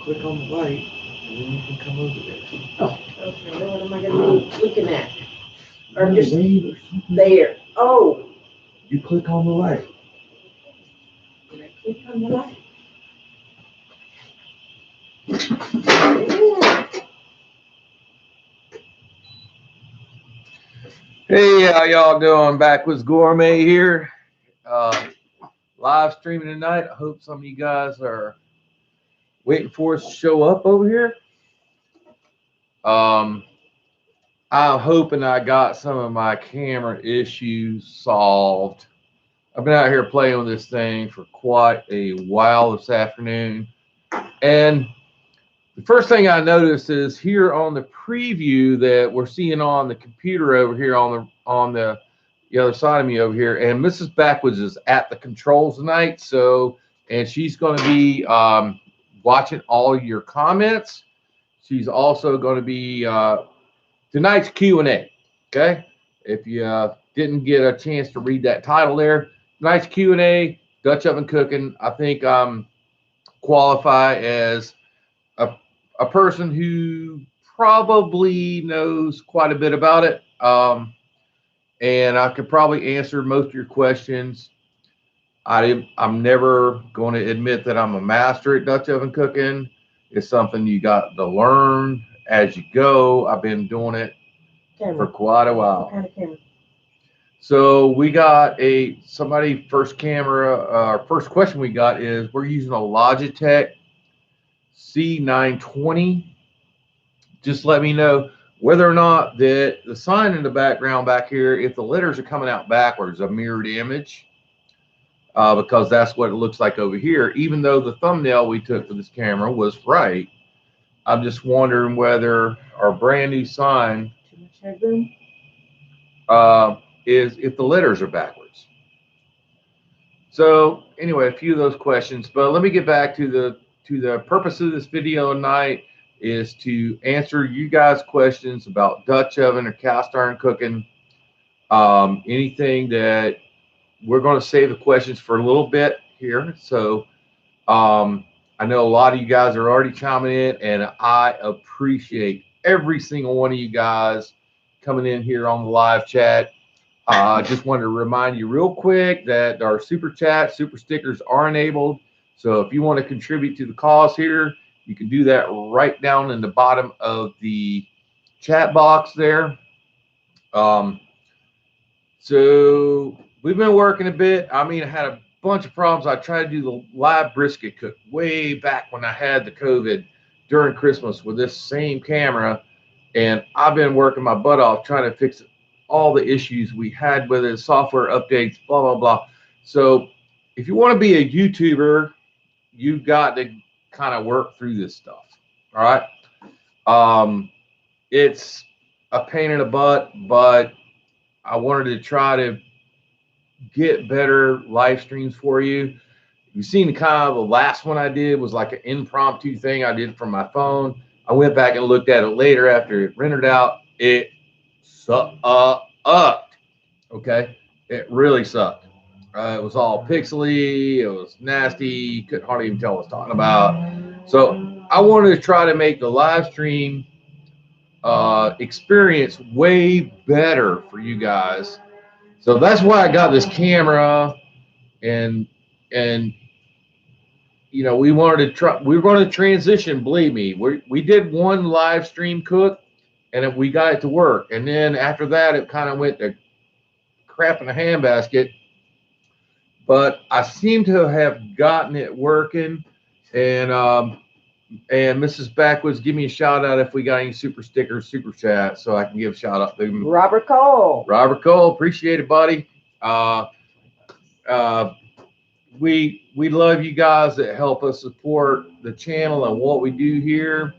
Click on the light, and then you can come over there. Oh, okay. Now what am I going to be looking at? Or just there. Oh. You click on the light. Did I click on the light? Hey, how y'all doing? Backwoods Gourmet here. Live streaming tonight. I hope some of you guys are waiting for us to show up over here. I'm hoping I got some of my camera issues solved. I've been out here playing with this thing for quite a while this afternoon. And the first thing I noticed is here on the preview that we're seeing on the computer over here on the other side of me over here, and Mrs. Backwoods is at the controls tonight, so, and she's going to be watching all your comments. She's also going to be tonight's Q&A. Okay, if you didn't get a chance to read that title there, tonight's Q&A, Dutch oven cooking. I think qualify as a person who probably knows quite a bit about it. And I could probably answer most of your questions. I'm never going to admit that I'm a master at Dutch oven cooking. It's something you got to learn as you go. I've been doing it for quite a while. What kind of camera? So we got somebody first camera. Our first question we got is we're using a Logitech C920. Just let me know whether or not that the sign in the background back here, if the letters are coming out backwards, a mirrored image, because that's what it looks like over here. Even though the thumbnail we took for this camera was right, I'm just wondering whether our brand new sign is if the letters are backwards. So anyway, a few of those questions, but let me get back to the purpose of this video tonight is to answer you guys' questions about Dutch oven or cast iron cooking. Anything that we're going to save the questions for a little bit here. So I know a lot of you guys are already chiming in, and I appreciate every single one of you guys coming in here on the live chat. I just wanted to remind you real quick that our super chat, super stickers are enabled. So if you want to contribute to the cause here, you can do that right down in the bottom of the chat box there. So we've been working a bit. I mean, I had a bunch of problems. I tried to do the live brisket cook way back when I had the COVID during Christmas with this same camera. And I've been working my butt off trying to fix all the issues we had with it, software updates, blah, blah, blah. So if you want to be a YouTuber, you've got to kind of work through this stuff. All right. It's a pain in the butt, but I wanted to try to get better live streams for you. You've seen the last one I did was like an impromptu thing I did from my phone. I went back and looked at it later after it rendered out. It sucked. Okay. It really sucked. It was all pixely. It was nasty. You couldn't hardly even tell what I was talking about. So I wanted to try to make the live stream experience way better for you guys. So that's why I got this camera, and you know, we wanted to try. We were going to transition. Believe me, we did one live stream cook, and we got it to work. And then after that, it kind of went to crap in a handbasket. But I seem to have gotten it working, and Mrs. Backwoods, give me a shout out if we got any super stickers, super chat, so I can give a shout out to them. Robert Cole. Robert Cole, appreciate it, buddy. we love you guys that help us support the channel and what we do here.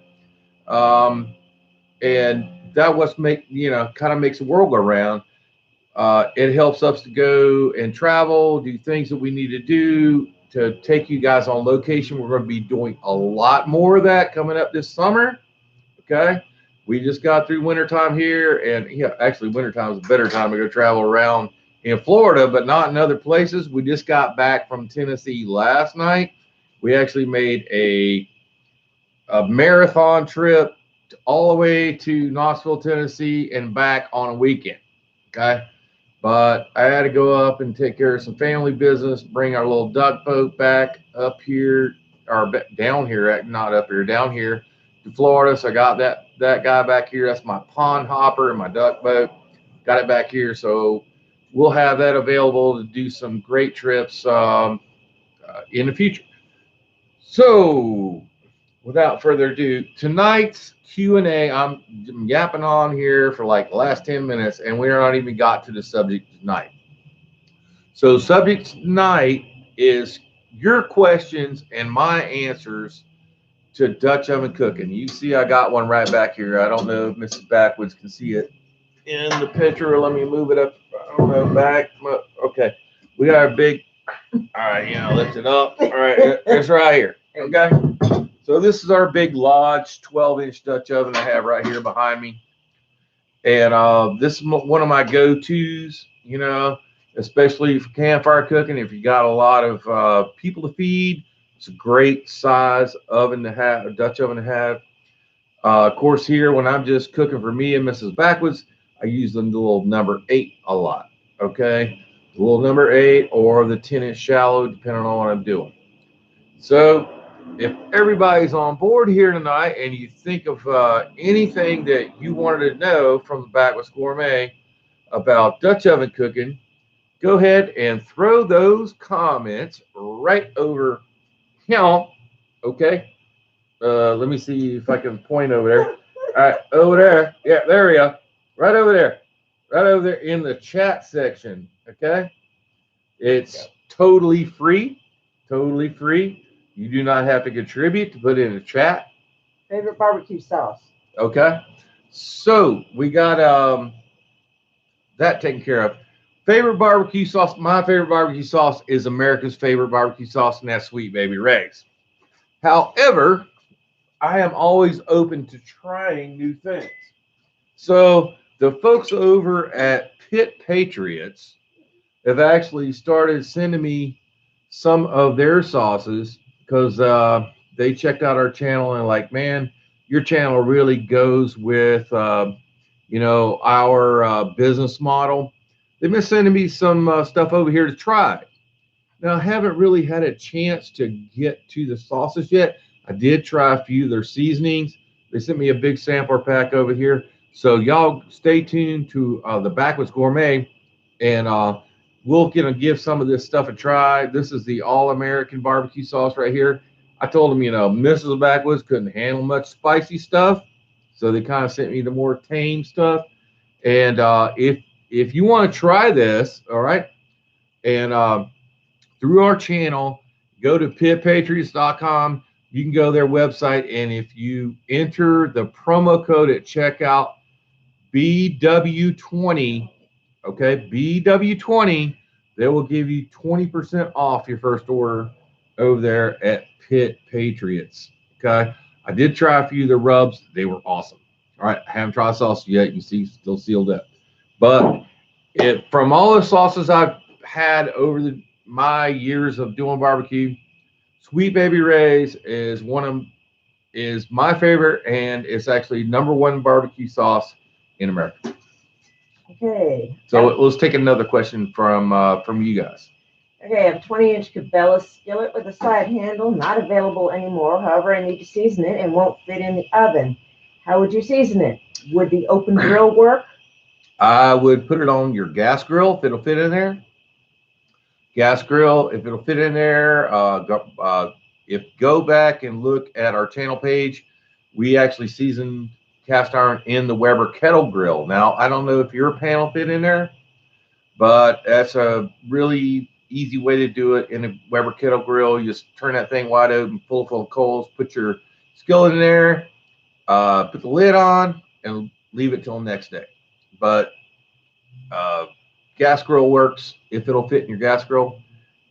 And that what's kind of makes the world go round. It helps us to go and travel, do things that we need to do to take you guys on location. We're going to be doing a lot more of that coming up this summer. Okay. We just got through wintertime here, and actually wintertime is a better time to go travel around in Florida, but not in other places. We just got back from Tennessee last night. We actually made a marathon trip all the way to Knoxville, Tennessee, and back on a weekend. Okay. But I had to go up and take care of some family business, bring our little duck boat back up here, or down here, not up here, down here to Florida. So I got that guy back here. That's my pond hopper and my duck boat. Got it back here. So we'll have that available to do some great trips in the future. So without further ado, tonight's Q&A, I'm yapping on here for like the last 10 minutes, and we're not even got to the subject tonight. So subject tonight is your questions and my answers to Dutch oven cooking. You see I got one right back here. I don't know if Mrs. Backwoods can see it in the picture. Let me move it up. I don't know, back. Okay. We got our big, all right, lift it up. All right, it's right here. Okay. So this is our big Lodge 12-inch Dutch oven I have right here behind me. And this is one of my go-tos, especially for campfire cooking. If you got a lot of people to feed, it's a great size oven to have, a Dutch oven to have. Of course, here when I'm just cooking for me and Mrs. Backwoods, I use the little number 8 a lot, okay? The little number 8 or the 10-inch shallow, depending on what I'm doing. So if everybody's on board here tonight and you think of anything that you wanted to know from the Backwoods Gourmet about Dutch oven cooking, go ahead and throw those comments right over here. Okay. Let me see if I can point over there. All right, over there. Yeah, there we go. Right over there. Right over there in the chat section. Okay. It's totally free. Totally free. You do not have to contribute to put it in the chat. Favorite barbecue sauce. Okay. So we got that taken care of. Favorite barbecue sauce. My favorite barbecue sauce is America's favorite barbecue sauce, and that's Sweet Baby Ray's. However, I am always open to trying new things. So the folks over at Patriots have actually started sending me some of their sauces because they checked out our channel and like, man, your channel really goes with, our business model. They've been sending me some stuff over here to try. Now, I haven't really had a chance to get to the sauces yet. I did try a few of their seasonings. They sent me a big sampler pack over here. So y'all stay tuned to the Backwoods Gourmet, and we'll give some of this stuff a try. This is the All-American barbecue sauce right here. I told them, Mrs. Backwoods couldn't handle much spicy stuff, so they kind of sent me the more tame stuff. And if you want to try this, all right, and through our channel, go to pitpatriots.com. You can go to their website, and if you enter the promo code at checkout, BW20, okay, BW20, they will give you 20% off your first order over there at Pit Patriots. Okay, I did try a few of the rubs; they were awesome. All right, I haven't tried sauce yet. You see, still sealed up. But from all the sauces I've had over my years of doing barbecue, Sweet Baby Ray's is my favorite, and it's actually #1 barbecue sauce in America. Okay. So let's take another question from you guys. Okay, I have a 20-inch Cabela skillet with a side handle, not available anymore. However, I need to season it and won't fit in the oven. How would you season it? Would the open grill work? I would put it on your gas grill if it'll fit in there. Gas grill, if it'll fit in there. Go back and look at our channel page. We actually season cast iron in the Weber kettle grill. Now, I don't know if your panel fit in there, but that's a really easy way to do it in a Weber kettle grill. You just turn that thing wide open, full of coals, put your skillet in there, put the lid on, and leave it till the next day. But gas grill works if it'll fit in your gas grill.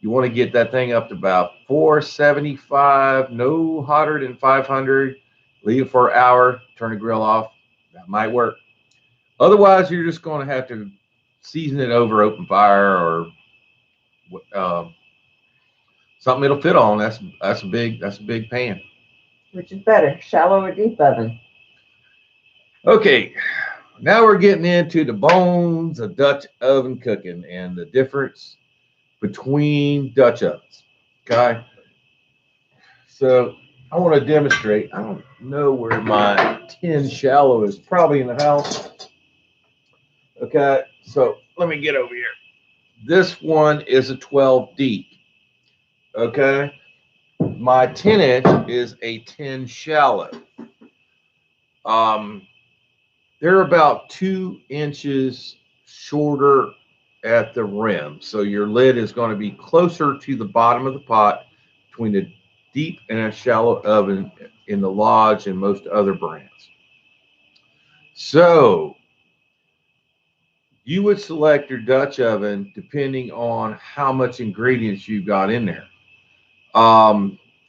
You want to get that thing up to about 475, no hotter than 500. Leave it for an hour, turn the grill off. That might work. Otherwise, you're just going to have to season it over open fire or something it'll fit on. That's a big pan. Which is better, shallow or deep oven? Okay, now we're getting into the bones of Dutch oven cooking and the difference between Dutch ovens. Okay, so I want to demonstrate. I don't know where my 10 shallow is. Probably in the house. Okay, so let me get over here. This one is a 12 deep. Okay, my 10-inch is a 10 shallow. They're about 2 inches shorter at the rim, so your lid is going to be closer to the bottom of the pot between the deep and a shallow oven in the Lodge and most other brands. So you would select your Dutch oven depending on how much ingredients you've got in there.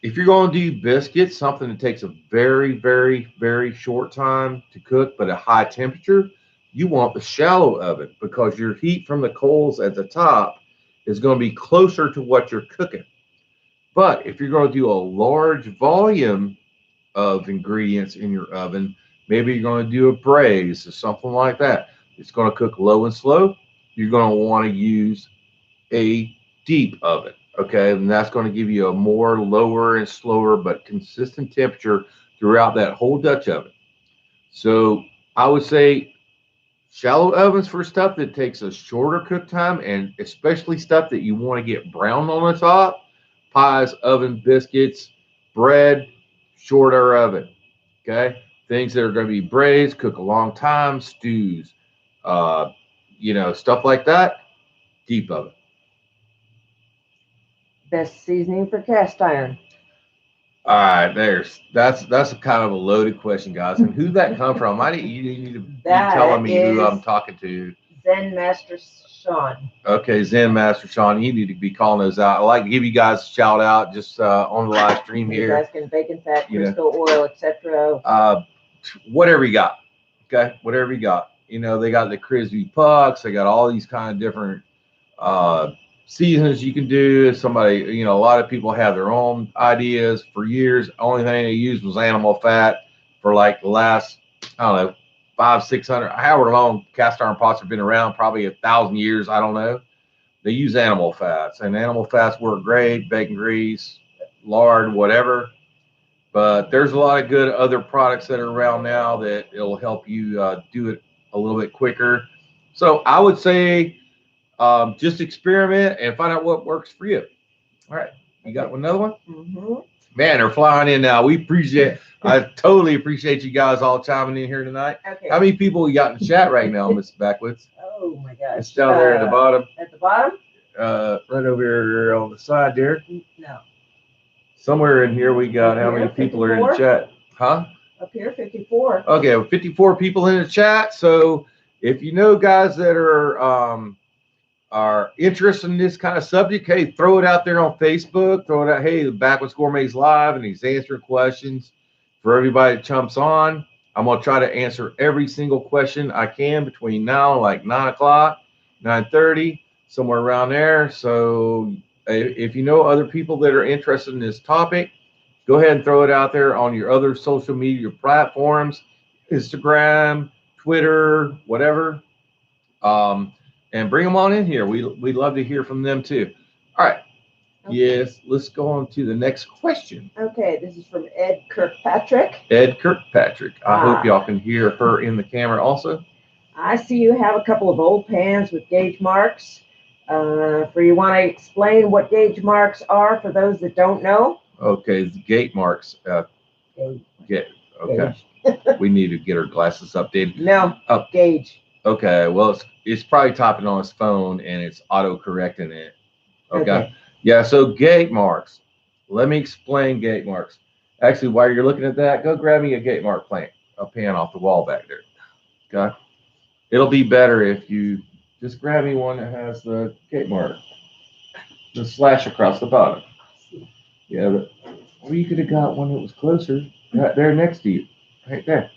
If you're going to do biscuits, something that takes a very, very, very short time to cook, but a high temperature, you want the shallow oven because your heat from the coals at the top is going to be closer to what you're cooking. But if you're going to do a large volume of ingredients in your oven, maybe you're going to do a braise or something like that. It's going to cook low and slow. You're going to want to use a deep oven. Okay, and that's going to give you a more lower and slower but consistent temperature throughout that whole Dutch oven. So I would say shallow ovens for stuff that takes a shorter cook time, and especially stuff that you want to get brown on the top. Pies, oven, biscuits, bread, shorter oven. Okay, things that are going to be braised, cook a long time, stews, stuff like that, deep oven. Best seasoning for cast iron? All right, that's a kind of a loaded question, guys. And who'd that come from? You need to be telling me who I'm talking to. Zen Master Sean. Okay, Zen Master Sean, you need to be calling those out. I'd like to give you guys a shout out just on the live stream here. He's asking bacon fat, Crisco oil, etc. Whatever you got. Okay, whatever you got. They got the crispy pucks. They got all these kind of different seasons you can do. Somebody, a lot of people have their own ideas. For years, the only thing they used was animal fat for like the last, I don't know, 500-600, however long cast iron pots have been around, probably 1,000 years, I don't know. They use animal fats, and animal fats work great, bacon grease, lard, whatever. But there's a lot of good other products that are around now that it'll help you do it a little bit quicker. So I would say just experiment and find out what works for you. All right. You got another one? Mm-hmm. Man, they're flying in now. I totally appreciate you guys all chiming in here tonight. Okay. How many people we got in the chat right now, Mrs. Backwoods? Oh my gosh. It's down there at the bottom. At the bottom? Right over here on the side there. No. Somewhere in here we got how many people 54? Are in the chat? Huh? Up here, 54. Okay, 54 people in the chat. So if you know guys that are interested in this kind of subject, hey, throw it out there on Facebook. Throw it out. Hey, the Backwoods Gourmet's live, and he's answering questions for everybody that jumps on. I'm gonna try to answer every single question I can between now and like 9 o'clock, 9:30, somewhere around there. So if you know other people that are interested in this topic, go ahead and throw it out there on your other social media platforms, Instagram, Twitter, whatever. And bring them on in here. We'd love to hear from them too. All right. Okay. Yes, let's go on to the next question. Okay, this is from Ed Kirkpatrick. Ed Kirkpatrick. I hope y'all can hear her in the camera also. I see you have a couple of old pans with gauge marks. You want to explain what gauge marks are for those that don't know? Okay, the gate marks. Okay. We need to get our glasses updated. No, gauge. Okay, well, it's probably typing on his phone and it's auto correcting it. Okay. Yeah, so gate marks. Let me explain gate marks. Actually, while you're looking at that, go grab me a gate mark plant, a pan off the wall back there. Okay. It'll be better if you just grab me one that has the gate mark, the slash across the bottom. Yeah, but or you could have got one that was closer, right there next to you, right there.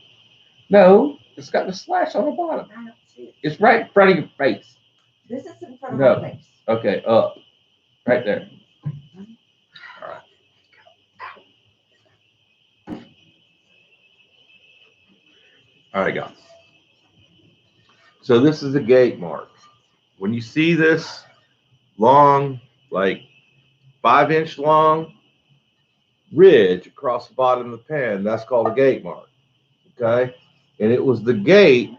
No, it's got the slash on the bottom. I don't see it. It's right in front of your face. This is in front of No. my face. Okay, up, right there. All right. All right, guys. So this is a gate mark. When you see this long, like 5-inch long ridge across the bottom of the pan, that's called a gate mark. Okay, and it was the gate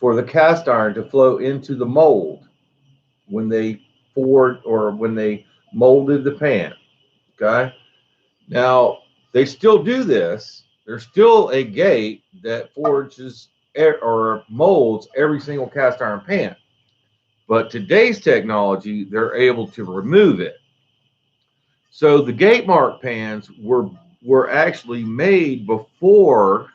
for the cast iron to flow into the mold when they poured or when they molded the pan. Okay, now they still do this. There's still a gate that forges or molds every single cast iron pan. But today's technology, they're able to remove it. So the gate mark pans were actually made before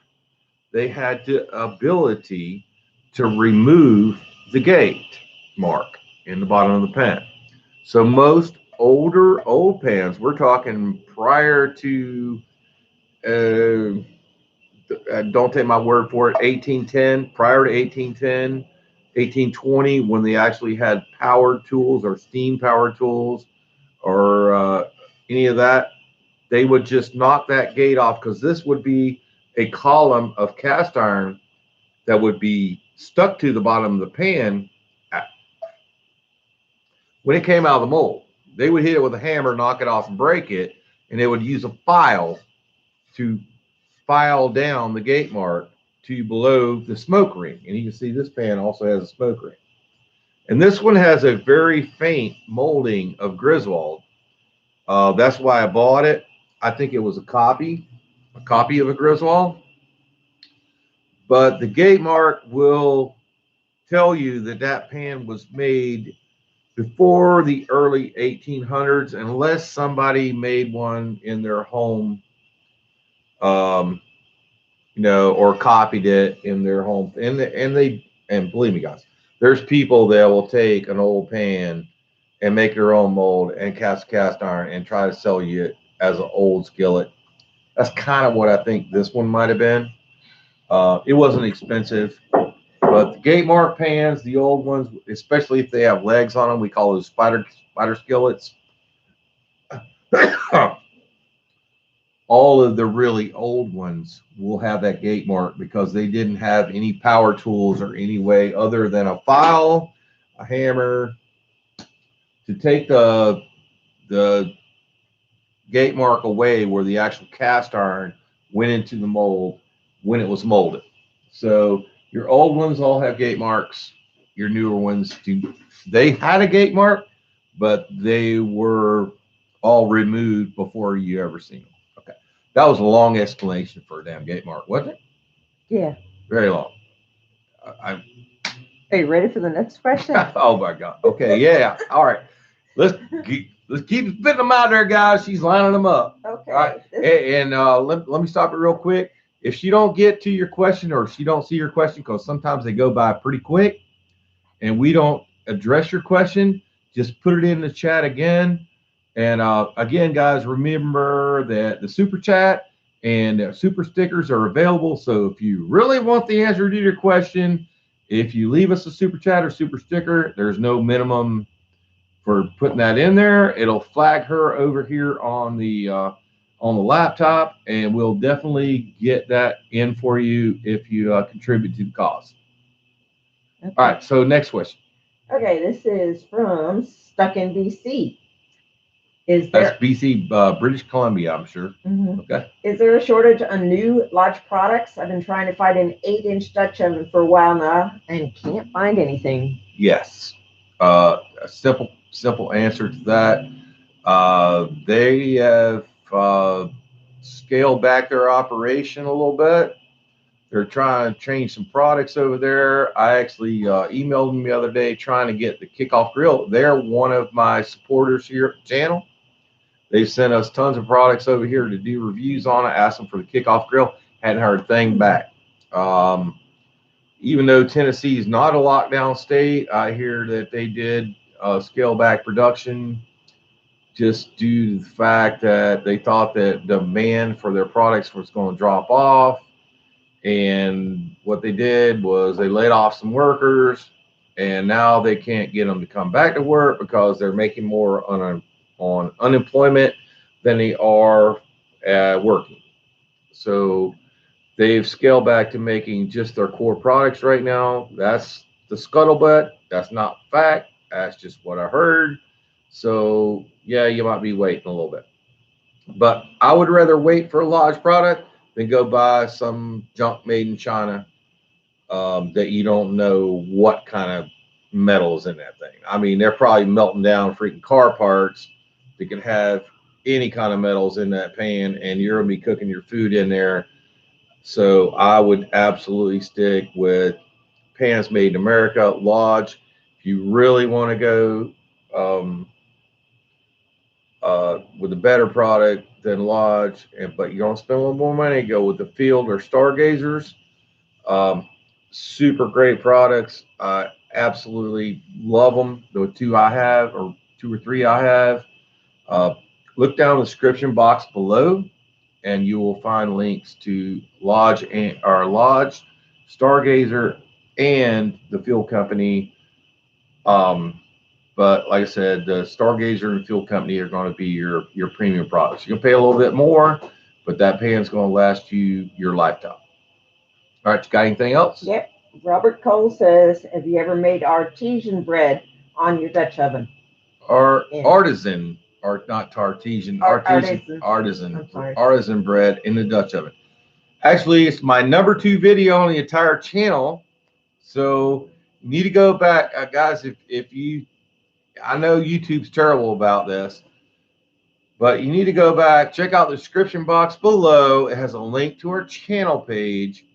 they had the ability to remove the gate mark in the bottom of the pan. So most old pans, we're talking prior to, don't take my word for it, 1810, prior to 1810, 1820, when they actually had power tools or steam power tools or any of that, they would just knock that gate off because this would be a column of cast iron that would be stuck to the bottom of the pan when it came out of the mold. They would hit it with a hammer, knock it off, and break it, and they would use a file to file down the gate mark to below the smoke ring. And you can see this pan also has a smoke ring. And this one has a very faint molding of Griswold. That's why I bought it. I think it was a copy of a Griswold. But the gate mark will tell you that that pan was made before the early 1800s, unless somebody made one in their home, or copied it in their home. And believe me, guys, there's people that will take an old pan and make their own mold and cast iron and try to sell you it as an old skillet. That's kind of what I think this one might have been. It wasn't expensive, but the gate mark pans, the old ones, especially if they have legs on them, we call those spider skillets. All of the really old ones will have that gate mark because they didn't have any power tools or any way other than a file, a hammer to take the gate mark away where the actual cast iron went into the mold when it was molded. So your old ones all have gate marks. Your newer ones do. They had a gate mark, but they were all removed before you ever seen them. Okay, that was a long explanation for a damn gate mark, wasn't it? Yeah. Very long. Are you ready for the next question? Oh my God. Okay, yeah. All right. Let's keep spitting them out there, guys. She's lining them up. Okay. All right. And let me stop it real quick. If she don't get to your question or if she don't see your question, because sometimes they go by pretty quick and we don't address your question, just put it in the chat again. And again, guys, remember that the super chat and super stickers are available. So if you really want the answer to your question, if you leave us a super chat or super sticker, there's no minimum for putting that in there. It'll flag her over here on the laptop, and we'll definitely get that in for you if you contribute to the cause. Okay. All right, so next question. Okay, this is from Stuck in BC. That's BC, British Columbia, I'm sure. Mm-hmm. Okay. Is there a shortage on new large products? I've been trying to find an 8-inch Dutch oven for a while now and can't find anything. Yes. A simple answer to that. They have scaled back their operation a little bit. They're trying to change some products over there. I actually emailed them the other day trying to get the Kickoff Grill. They're one of my supporters here at the channel. They sent us tons of products over here to do reviews on it. Asked them for the Kickoff Grill. Hadn't heard a thing back. Even though Tennessee is not a lockdown state, I hear that they did scale back production just due to the fact that they thought that demand for their products was going to drop off. And what they did was they laid off some workers, and now they can't get them to come back to work because they're making more on unemployment than they are working. So they've scaled back to making just their core products right now. That's the scuttlebutt. That's not fact. That's just what I heard. So yeah, you might be waiting a little bit. But I would rather wait for a Lodge product than go buy some junk made in China that you don't know what kind of metal is in that thing. I mean, they're probably melting down freaking car parts that can have any kind of metals in that pan, and you're going to be cooking your food in there. So I would absolutely stick with pans made in America, Lodge. If you really want to go with a better product than Lodge, but you're going to spend a little more money, go with the Field or Stargazers. Super great products. I absolutely love them. The two I have, or two or three I have. Look down the description box below, and you will find links to Lodge, Stargazer, and the Field Company. But like I said, the Stargazer and Field Company are going to be your premium products. You can pay a little bit more, but that pan's going to last you your lifetime. All right, you got anything else? Yep. Robert Cole says, have you ever made artesian bread on your Dutch oven? Artisan, or not artesian, artisan bread in the Dutch oven. Actually, it's my #2 video on the entire channel. So you need to go back, guys. If you, I know YouTube's terrible about this, but you need to go back, check out the description box below. It has a link to our channel page,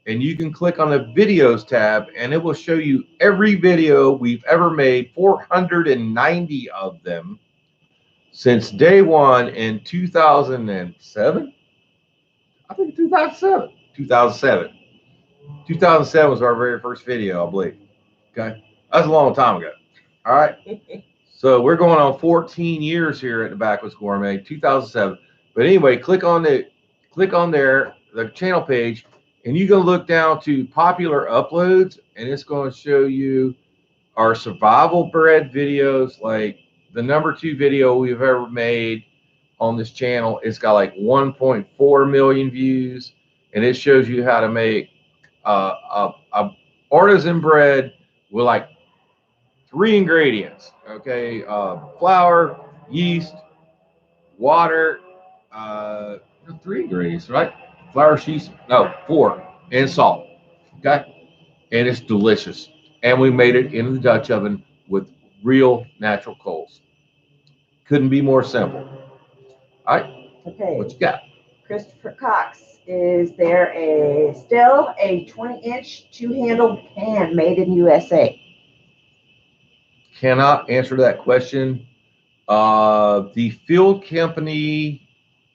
and you can click on the videos tab, and it will show you every video we've ever made, 490 of them since day one in 2007. I think 2007. 2007 was our very first video, I believe. Okay, that's a long time ago. All right. So we're going on 14 years here at the Backwoods Gourmet, 2007. But anyway, click on there, the channel page, and you can look down to popular uploads, and it's going to show you our survival bread videos. Like the #2 video we've ever made on this channel, it's got like 1.4 million views, and it shows you how to make a artisan bread with like 3 ingredients. Okay, flour, yeast, water, 3 ingredients, right? Flour, yeast, no, 4, and salt. Okay, and it's delicious. And we made it in the Dutch oven with real natural coals. Couldn't be more simple. All right. Okay. What you got? Christopher Cox, is there still a 20-inch 2-handled pan made in USA? Cannot answer that question. The Field Company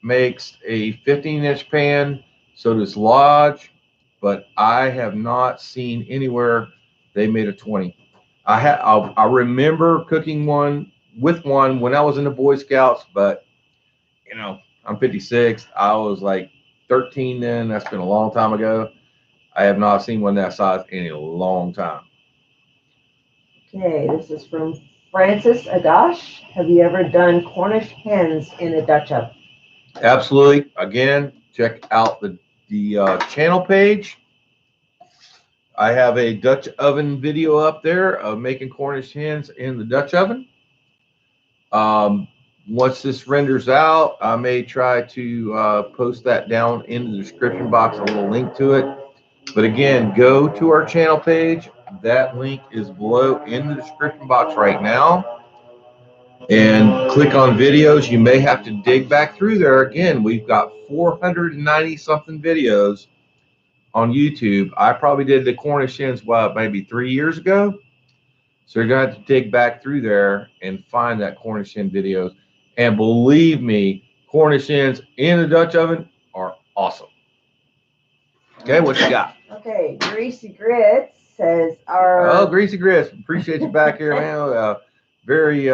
makes a 15-inch pan, so does Lodge, but I have not seen anywhere they made a 20. I remember cooking one when I was in the Boy Scouts, but you know, I'm 56. I was like 13 then. That's been a long time ago. I have not seen one that size in a long time. Okay, this is from Francis Agash. Have you ever done Cornish hens in a Dutch oven? Absolutely. Again, check out the channel page. I have a Dutch oven video up there of making Cornish hens in the Dutch oven. Once this renders out, I may try to post that down in the description box, a little link to it. But again, go to our channel page. That link is below in the description box right now. And click on videos. You may have to dig back through there. Again, we've got 490 something videos on YouTube. I probably did the Cornish Hens, what, maybe 3 years ago. So you're going to have to dig back through there and find that Cornish hen videos. And believe me, Cornish hens in the Dutch oven are awesome. Okay, what you got? Okay, Greasy Grits says Oh, Greasy Grits, appreciate you back here, man. Very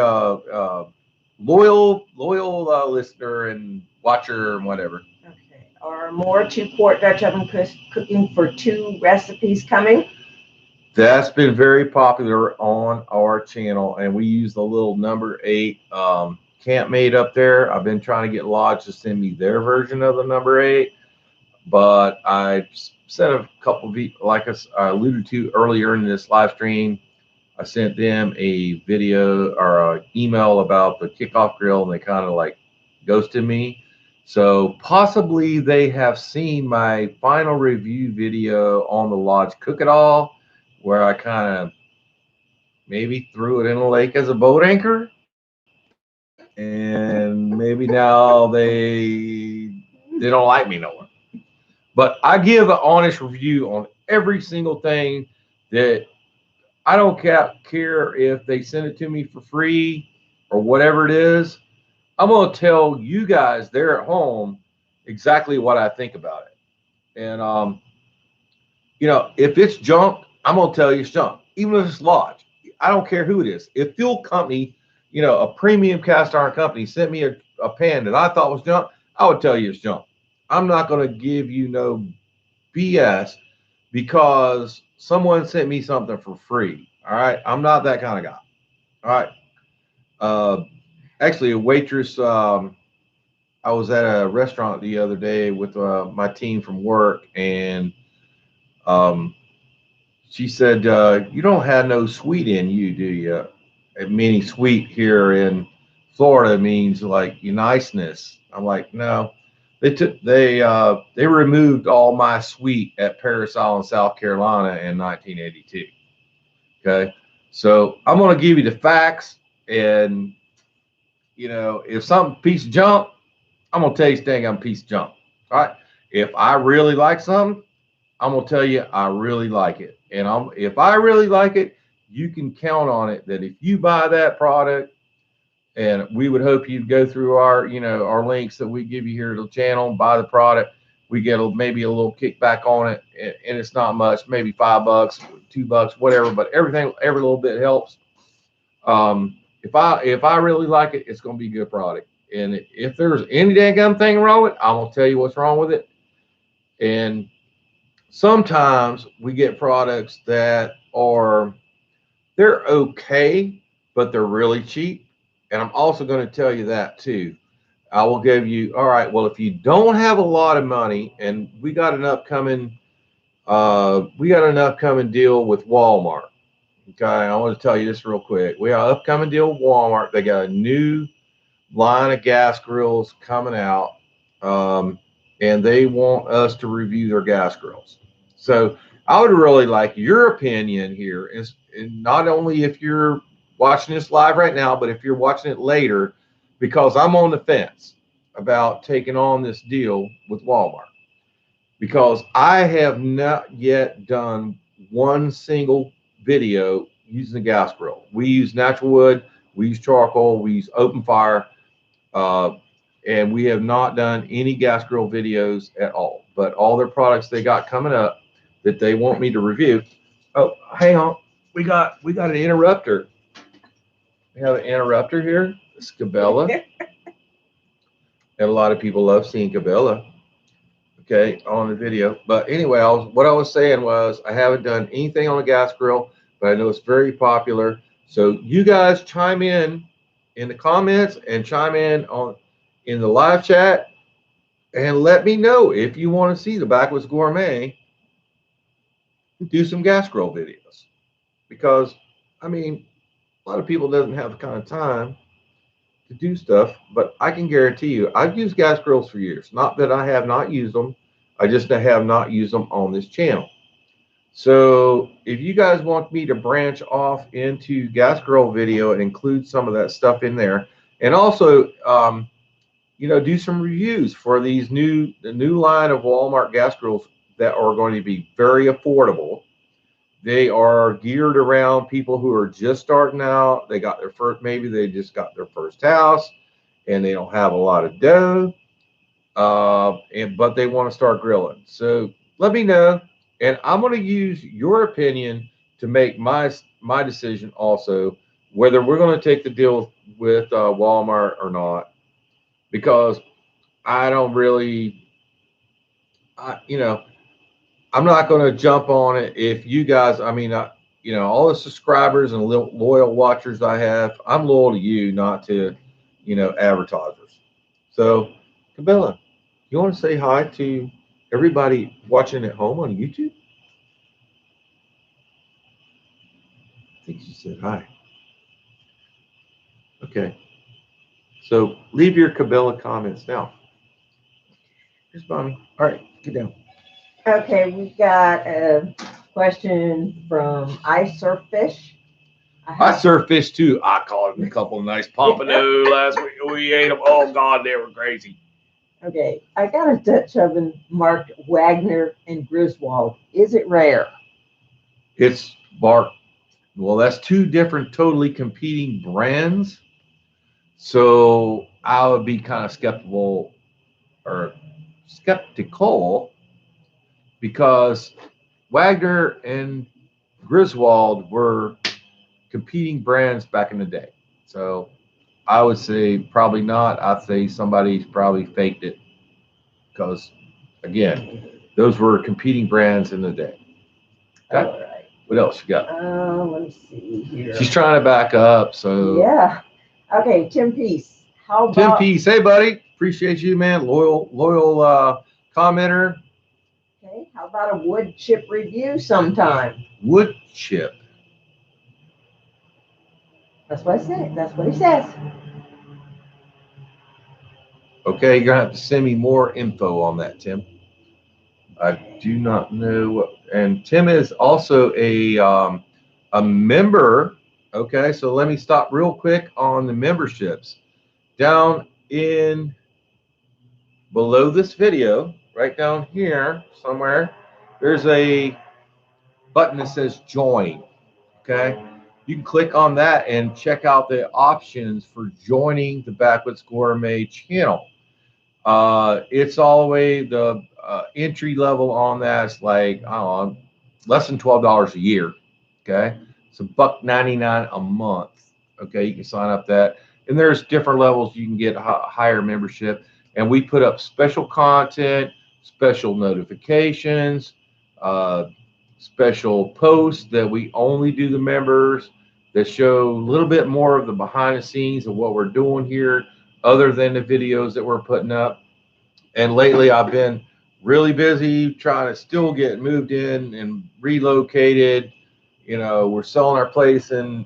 loyal listener and watcher and whatever. Okay, are more 2-quart Dutch oven cooking for 2 recipes coming? That's been very popular on our channel, and we use the little number 8 Campmate up there. I've been trying to get Lodge to send me their version of the number 8, but I sent a couple of, like I alluded to earlier in this live stream, I sent them a video or an email about the kickoff grill, and they kind of like ghosted me. So possibly they have seen my final review video on the Lodge Cook It All, where I kind of maybe threw it in a lake as a boat anchor. And maybe now they don't like me no more. But I give an honest review on every single thing. That I don't care if they send it to me for free or whatever it is. I'm going to tell you guys there at home exactly what I think about it. And, you know, if it's junk, I'm going to tell you it's junk. Even if it's Lodge, I don't care who it is. If Fuel Company, you know, a premium cast iron company sent me a pan that I thought was junk, I would tell you it's junk. I'm not going to give you no BS because someone sent me something for free. All right. I'm not that kind of guy. All right. Actually, a waitress, I was at a restaurant the other day with my team from work, and she said, you don't have no sweet in you, do you? Meaning sweet here in Florida means like niceness. I'm like, no. They removed all my sweet at Parris Island, South Carolina in 1982. Okay. So I'm going to give you the facts, and you know, if something piece of junk, I'm going to tell you dang I'm a piece of junk. All right. If I really like something, I'm going to tell you I really like it. And if I really like it, you can count on it that if you buy that product, and we would hope you'd go through our, you know, our links that we give you here to the channel and buy the product. We get maybe a little kickback on it, and it's not much, maybe $5, $2, whatever, but every little bit helps. If I really like it, it's going to be a good product. And if there's any dang thing wrong with it, I'm going to tell you what's wrong with it. And sometimes we get products that they're okay, but they're really cheap. And I'm also going to tell you that too. I will give you, all right, well, if you don't have a lot of money, and we got an upcoming deal with Walmart. Okay, I want to tell you this real quick. We have an upcoming deal with Walmart. They got a new line of gas grills coming out, and they want us to review their gas grills. So I would really like your opinion here, is not only if you're watching this live right now, but if you're watching it later, because I'm on the fence about taking on this deal with Walmart, because I have not yet done one single video using the gas grill. We use natural wood, we use charcoal, we use open fire, and we have not done any gas grill videos at all. But all their products they got coming up that they want me to review. Oh, hang on, we got an interrupter. We have an interrupter here. It's Cabela. And a lot of people love seeing Cabela, okay, on the video. But anyway, what I was saying was I haven't done anything on the gas grill, but I know it's very popular. So you guys chime in the comments and chime in in the live chat and let me know if you want to see the Backwoods Gourmet do some gas grill videos. Because, I mean, a lot of people doesn't have the kind of time to do stuff, but I can guarantee you, I've used gas grills for years. Not that I have not used them, I just have not used them on this channel. So if you guys want me to branch off into gas grill video and include some of that stuff in there, and also, you know, do some reviews for the new line of Walmart gas grills that are going to be very affordable. They are geared around people who are just starting out. They got their first, maybe they just got their first house and they don't have a lot of dough, but they want to start grilling. So let me know, and I'm going to use your opinion to make my decision also, whether we're going to take the deal with Walmart or not, because I don't really, I'm not going to jump on it. If you guys, all the subscribers and loyal watchers I have, I'm loyal to you, not to, advertisers. So, Cabela, you want to say hi to everybody watching at home on YouTube? I think she said hi. Okay. So leave your Cabela comments now. Here's Bonnie. All right, get down. Okay, we got a question from I Surf Fish. I surf fish too. I caught a couple of nice pompano last week. We ate them. Oh God, they were crazy. Okay, I got a Dutch oven marked Wagner and Griswold. Is it rare? It's bark. Well, that's two different, totally competing brands. So I would be kind of skeptical because Wagner and Griswold were competing brands back in the day. So I would say probably not. I'd say somebody's probably faked it because, again, those were competing brands in the day. Okay. All right. What else you got? Let me see here. She's trying to back up. So yeah. Okay, Tim Peace. How Tim about Peace, hey buddy, appreciate you, man. Loyal commenter. Okay, how about a wood chip review sometime? Wood chip. That's what I said. That's what he says. Okay, you're gonna have to send me more info on that, Tim. I do not know what. And Tim is also a member. Okay, so let me stop real quick on the memberships. Down in below this video, right down here somewhere, there's a button that says join. Okay, you can click on that and check out the options for joining the Backwoods Gourmet channel. It's all the way the entry level on that's like, I don't know, less than $12 a year. Okay, it's $1.99 a month. Okay, you can sign up that, and there's different levels you can get higher membership, and we put up special content, special notifications, special posts that we only do the members, that show a little bit more of the behind the scenes of what we're doing here other than the videos that we're putting up. And lately I've been really busy trying to still get moved in and relocated. We're selling our place in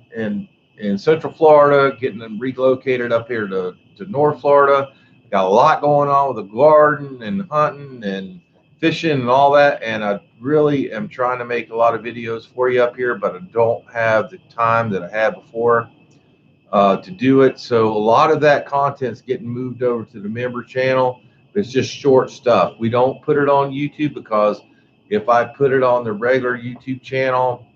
Central Florida, getting them relocated up here to North Florida. Got a lot going on with the garden and hunting and fishing and all that. And I really am trying to make a lot of videos for you up here, but I don't have the time that I had before to do it. So a lot of that content's getting moved over to the member channel. It's just short stuff. We don't put it on YouTube because if I put it on the regular YouTube channel,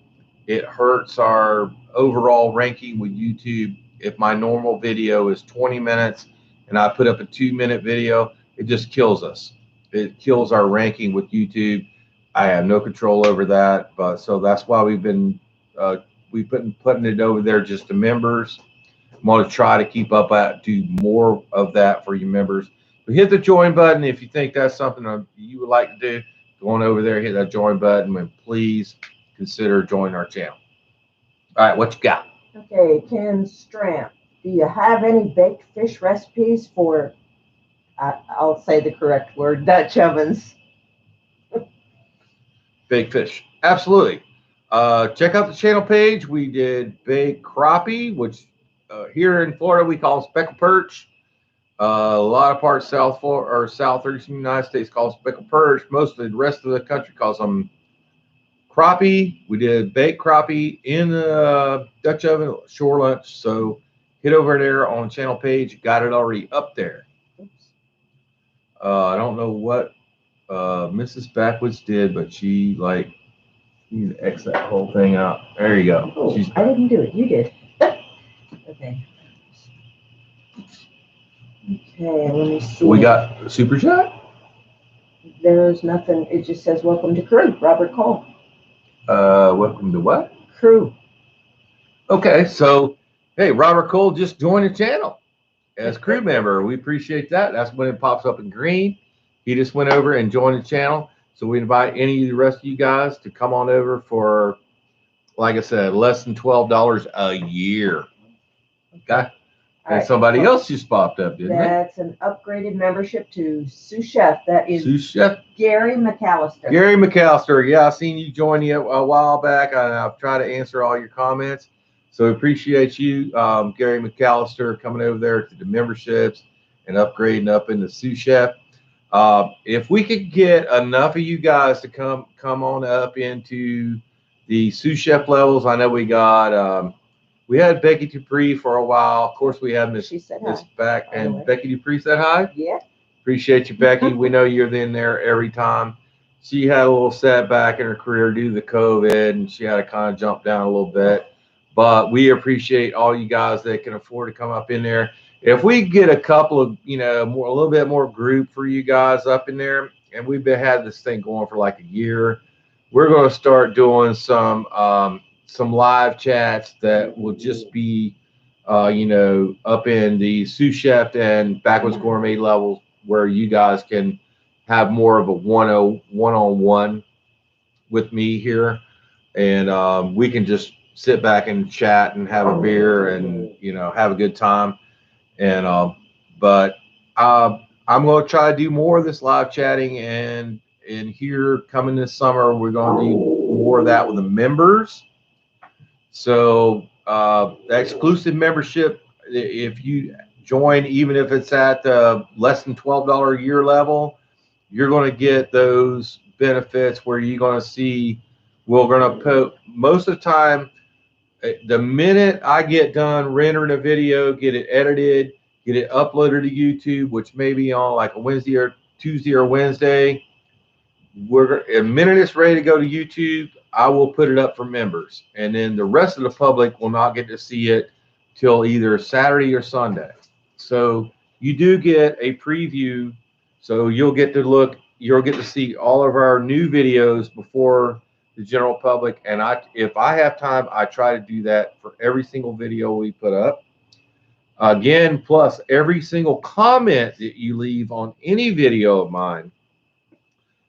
it hurts our overall ranking with YouTube. If my normal video is 20 minutes and I put up a 2-minute video, it just kills us. It kills our ranking with YouTube. I have no control over that, but so that's why we've been putting it over there just to members. I'm going to try to keep up do more of that for you members. But hit the join button if you think that's something you would like to do. Go on over there, hit that join button, and please consider joining our channel. All right, what you got? Okay, Ken Stramp. Do you have any baked fish recipes for, I'll say the correct word, Dutch ovens? Baked fish. Absolutely. Check out the channel page. We did baked crappie, which here in Florida we call speckled perch. A lot of parts southeastern United States call speckled perch. Most of the rest of the country calls them crappie. We did baked crappie in the Dutch oven, shore lunch. So hit over there on the channel page. Got it already up there. I don't know what Mrs. Backwoods did, but she like you need to X that whole thing out. There you go. Oh, She's I didn't do it. You did. Okay. Okay, let me see. we got a super chat. There's nothing. It just says welcome to crew, Robert Cole. Welcome to what? Crew. Okay, so hey, Robert Cole just joined the channel as crew member. We appreciate that. That's when it pops up in green. He just went over and joined the channel. So we invite any of the rest of you guys to come on over for, like I said, less than $12 a year. Okay. And right, somebody else just popped up, didn't they? That's an upgraded membership to sous chef. That is Sous chef Gary McAllister. Gary McAllister. Yeah, I seen you join you a while back. I've tried to answer all your comments. So appreciate you, Gary McAllister, coming over there to the memberships and upgrading up into sous chef. If we could get enough of you guys to come on up into the sous chef levels, I know we got we had Becky Dupree for a while. Of course, we have Miss Back and Becky Dupree said hi. Yeah. Appreciate you, Becky. We know you're in there every time. She had a little setback in her career due to the COVID, and she had to kind of jump down a little bit. But we appreciate all you guys that can afford to come up in there. If we get a couple of, a little bit more group for you guys up in there, and we've had this thing going for like a year, we're going to start doing some live chats that will just be, up in the sous chef and Backwoods Gourmet levels, where you guys can have more of a one-on-one with me here, and we can just sit back and chat and have a beer and have a good time. And but I'm going to try to do more of this live chatting, and here coming this summer we're going to do more of that with the members. So exclusive membership, if you join, even if it's at the less than $12 a year level, you're going to get those benefits where you're going to see, we're going to put most of the time, the minute I get done rendering a video, get it edited, get it uploaded to YouTube, which may be on like a Wednesday or Tuesday or Wednesday, the minute it's ready to go to YouTube, I will put it up for members, and then the rest of the public will not get to see it till either Saturday or Sunday. So you do get a preview, so you'll get to see all of our new videos before the general public. And if I have time, I try to do that for every single video we put up. Again, plus every single comment that you leave on any video of mine,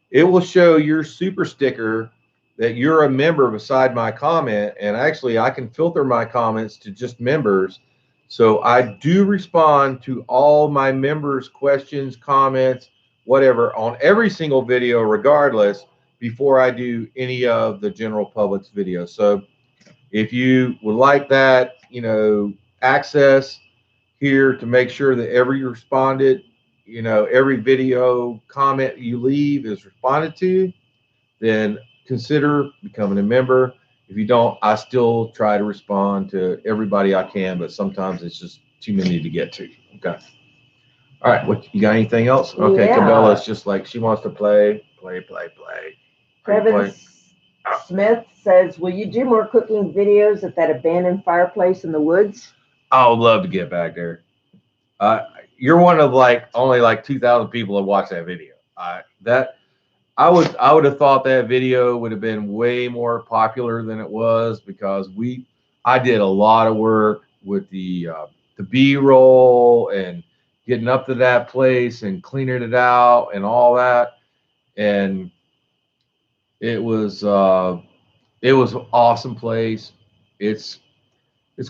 it will show your super sticker that you're a member beside my comment. And actually, I can filter my comments to just members. So I do respond to all my members' questions, comments, whatever, on every single video, regardless, before I do any of the general public's videos. So if you would like that, access here to make sure that every responded, every video comment you leave is responded to, then consider becoming a member. If you don't, I still try to respond to everybody I can, but sometimes it's just too many to get to. Okay. All right. What, you got anything else? Okay. Yeah. Cabela's just like, she wants to play. Kevin Smith says, will you do more cooking videos at that abandoned fireplace in the woods? I would love to get back there. You're one of only 2,000 people that watch that video. I would have thought that video would have been way more popular than it was, because I did a lot of work with the B-roll and getting up to that place and cleaning it out and all that, and it was an awesome place. It's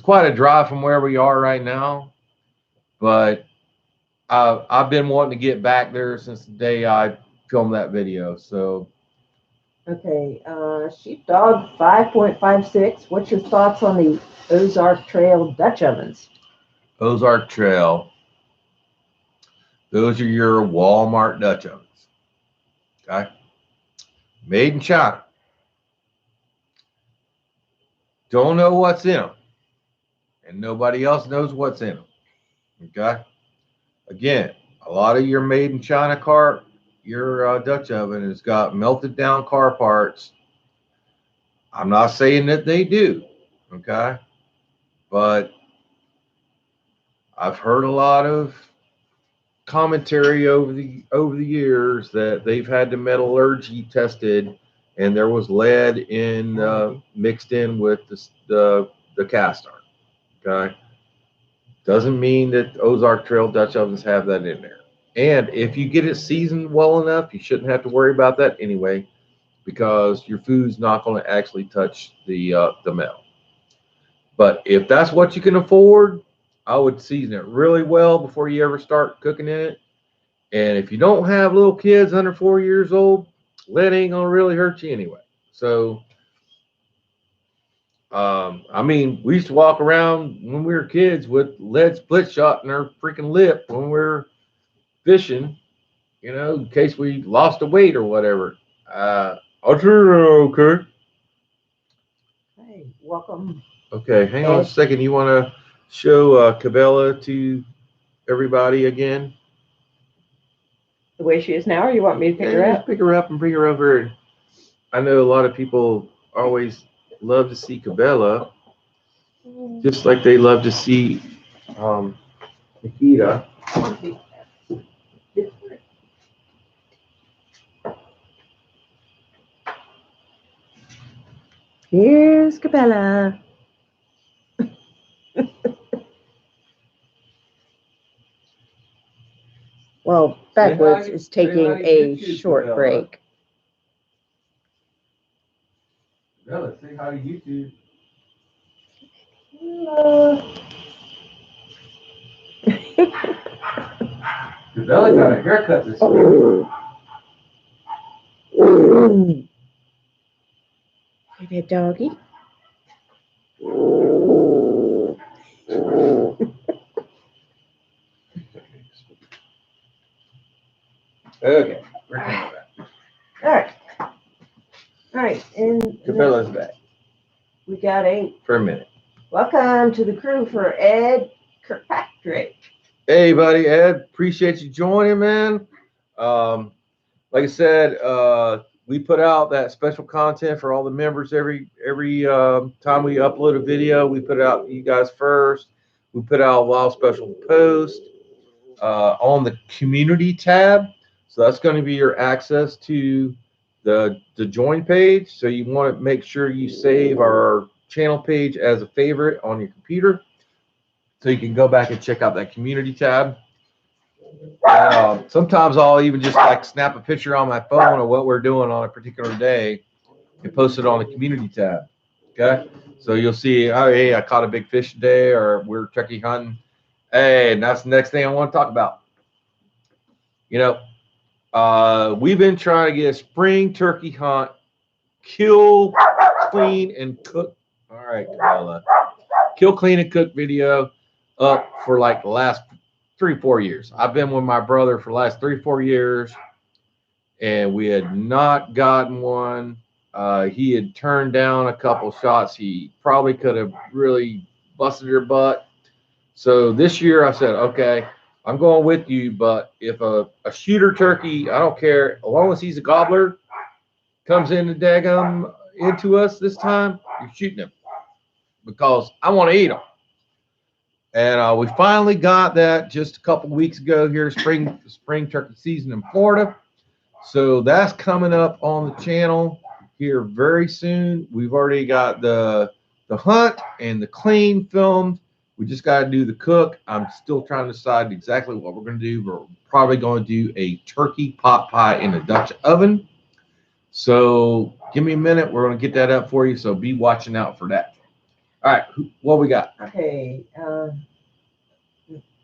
quite a drive from where we are right now, but I've been wanting to get back there since the day I filmed that video. So okay, Sheepdog 5.56, what's your thoughts on the Ozark Trail Dutch ovens? Ozark Trail, those are your Walmart Dutch ovens. Okay, made in China. Don't know what's in them, and nobody else knows what's in them. Okay, again, a lot of your made in China your Dutch oven has got melted down car parts, I'm not saying that they do, okay? But I've heard a lot of commentary over the years that they've had the metallurgy tested, and there was lead in mixed in with the cast iron. Okay, doesn't mean that Ozark Trail Dutch ovens have that in there. And if you get it seasoned well enough, you shouldn't have to worry about that anyway, because your food's not going to actually touch the metal. But if that's what you can afford, I would season it really well before you ever start cooking in it. And if you don't have little kids under 4 years old, lead ain't gonna really hurt you anyway. So, I mean, we used to walk around when we were kids with lead split shot in our freaking lip when we were fishing, you know, in case we lost a weight or whatever. I'll turn it okay. Hey, welcome. Okay, hang on a second. You want to show Cabela to everybody again? The way she is now, or you want me to pick her up? Pick her up and bring her over. I know a lot of people always love to see Cabela, just like they love to see Nikita. Here's Cabela. Well, Backwoods is taking a short break. Cabela, say hi to YouTube. Hello. Cabela got a haircut this year. Hey there, doggy. Okay, we're coming back. All right. All right. And Cabela's back we got for a minute. Welcome to the crew for Ed Kirkpatrick. Hey, buddy, Ed. Appreciate you joining, man. Like I said, we put out that special content for all the members every time we upload a video. We put it out to you guys first. We put out a wild special post on the community tab. So that's going to be your access to the join page. So you want to make sure you save our channel page as a favorite on your computer, so you can go back and check out that community tab. Sometimes I'll even just like snap a picture on my phone of what we're doing on a particular day and post it on the community tab. Okay, so you'll see, oh, hey, I caught a big fish today, or we're turkey hunting. Hey, and that's the next thing I want to talk about. You know, we've been trying to get a spring turkey hunt, kill, clean, and cook. All right, Cabela. Kill, clean, and cook video up for like the last 3-4 years. I've been with my brother for the last 3-4 years, and we had not gotten one. He had turned down a couple shots. He probably could have really busted your butt. So this year I said, okay, I'm going with you, but if a shooter turkey, I don't care, as long as he's a gobbler, comes in the daggum into us this time, you're shooting him, because I want to eat them. And we finally got that just a couple weeks ago here, spring turkey season in Florida. So that's coming up on the channel here very soon. We've already got the hunt and the clean filmed. We just got to do the cook. I'm still trying to decide exactly what we're going to do. We're probably going to do a turkey pot pie in a Dutch oven. So give me a minute. We're going to get that up for you. So be watching out for that. All right, what we got? Okay,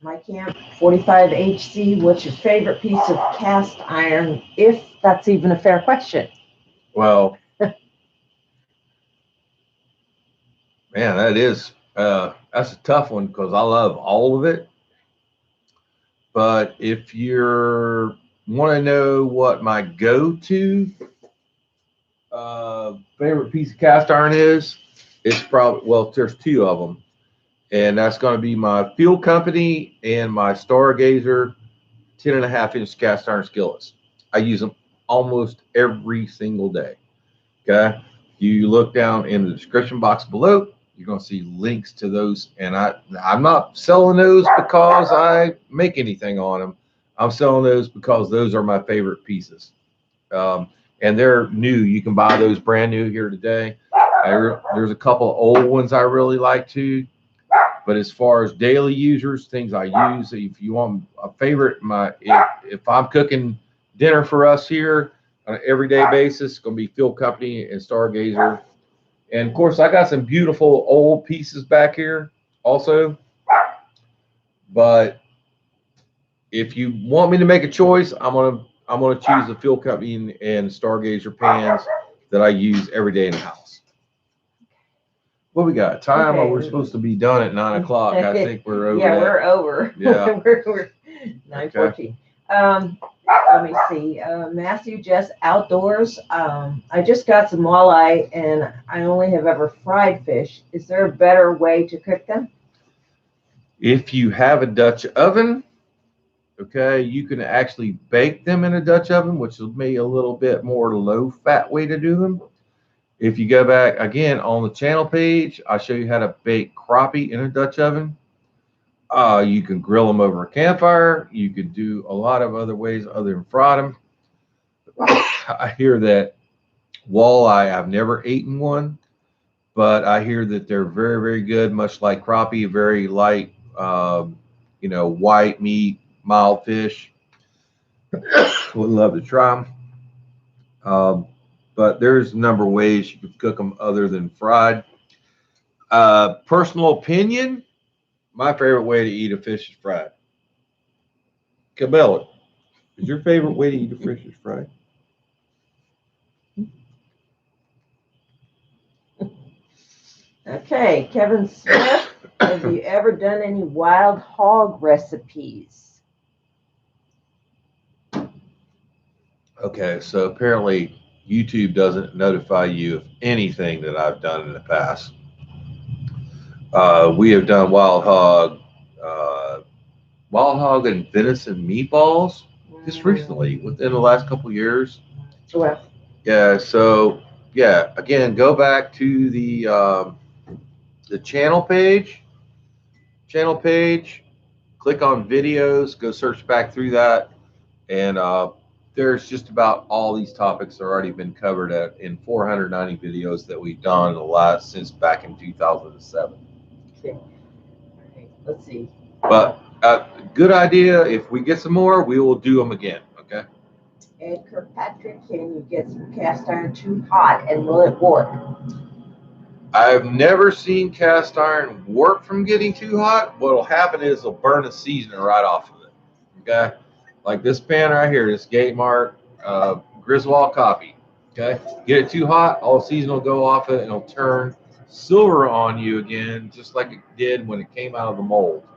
my camp 45HC. What's your favorite piece of cast iron, if that's even a fair question? Well, man, that is that's a tough one, because I love all of it. But if you want to know what my go-to favorite piece of cast iron is, it's probably, well, there's two of them, and that's going to be my Field Company and my Stargazer 10.5-inch cast iron skillets. I use them almost every single day. Okay. You look down in the description box below, you're going to see links to those. And I'm not selling those because I make anything on them. I'm selling those because those are my favorite pieces. And they're new. You can buy those brand new here today. There's a couple of old ones I really like too. But as far as daily users, things I use, if you want a favorite, if I'm cooking dinner for us here on an everyday basis, it's going to be Field Company and Stargazer. And of course, I got some beautiful old pieces back here also. But if you want me to make a choice, I'm gonna choose the Field Company and Stargazer pans that I use every day in the house. What we got? Time? Okay. We're supposed to be done at 9 o'clock. I think we're over. Yeah, that. we're over. Yeah. we're 9:14. Let me see. Matthew, just outdoors. I just got some walleye, and I only have ever fried fish. Is there a better way to cook them? If you have a Dutch oven, okay, you can actually bake them in a Dutch oven, which will be a little bit more low-fat way to do them. If you go back again on the channel page, I'll show you how to bake crappie in a Dutch oven. You can grill them over a campfire. You can do a lot of other ways other than fry them. I hear that walleye, I've never eaten one, but I hear that they're very, very good, much like crappie, very light, white meat, mild fish. Would love to try them. But there's a number of ways you can cook them other than fried. Personal opinion, my favorite way to eat a fish is fried. Cabela, is your favorite way to eat a fish is fried? Okay, Kevin Smith, have you ever done any wild hog recipes? Okay, so apparently YouTube doesn't notify you of anything that I've done in the past. We have done wild hog and venison meatballs just recently, within the last couple of years. Well, Yeah, so yeah, again, go back to the channel page, click on videos, go search back through that, and there's just about all these topics that already been covered in 490 videos that we've done since back in 2007. okay. All right, let's see. But good idea. If we get some more, we will do them again. Okay. Ed Kirkpatrick, can you get some cast iron too hot and will it warp? I've never seen cast iron warp from getting too hot. What'll happen is it'll burn the seasoning right off of it. Okay. Like this pan right here, this Gatemark Griswold copy. Okay. Get it too hot, all the seasoning will go off it and it'll turn silver on you again, just like it did when it came out of the mold.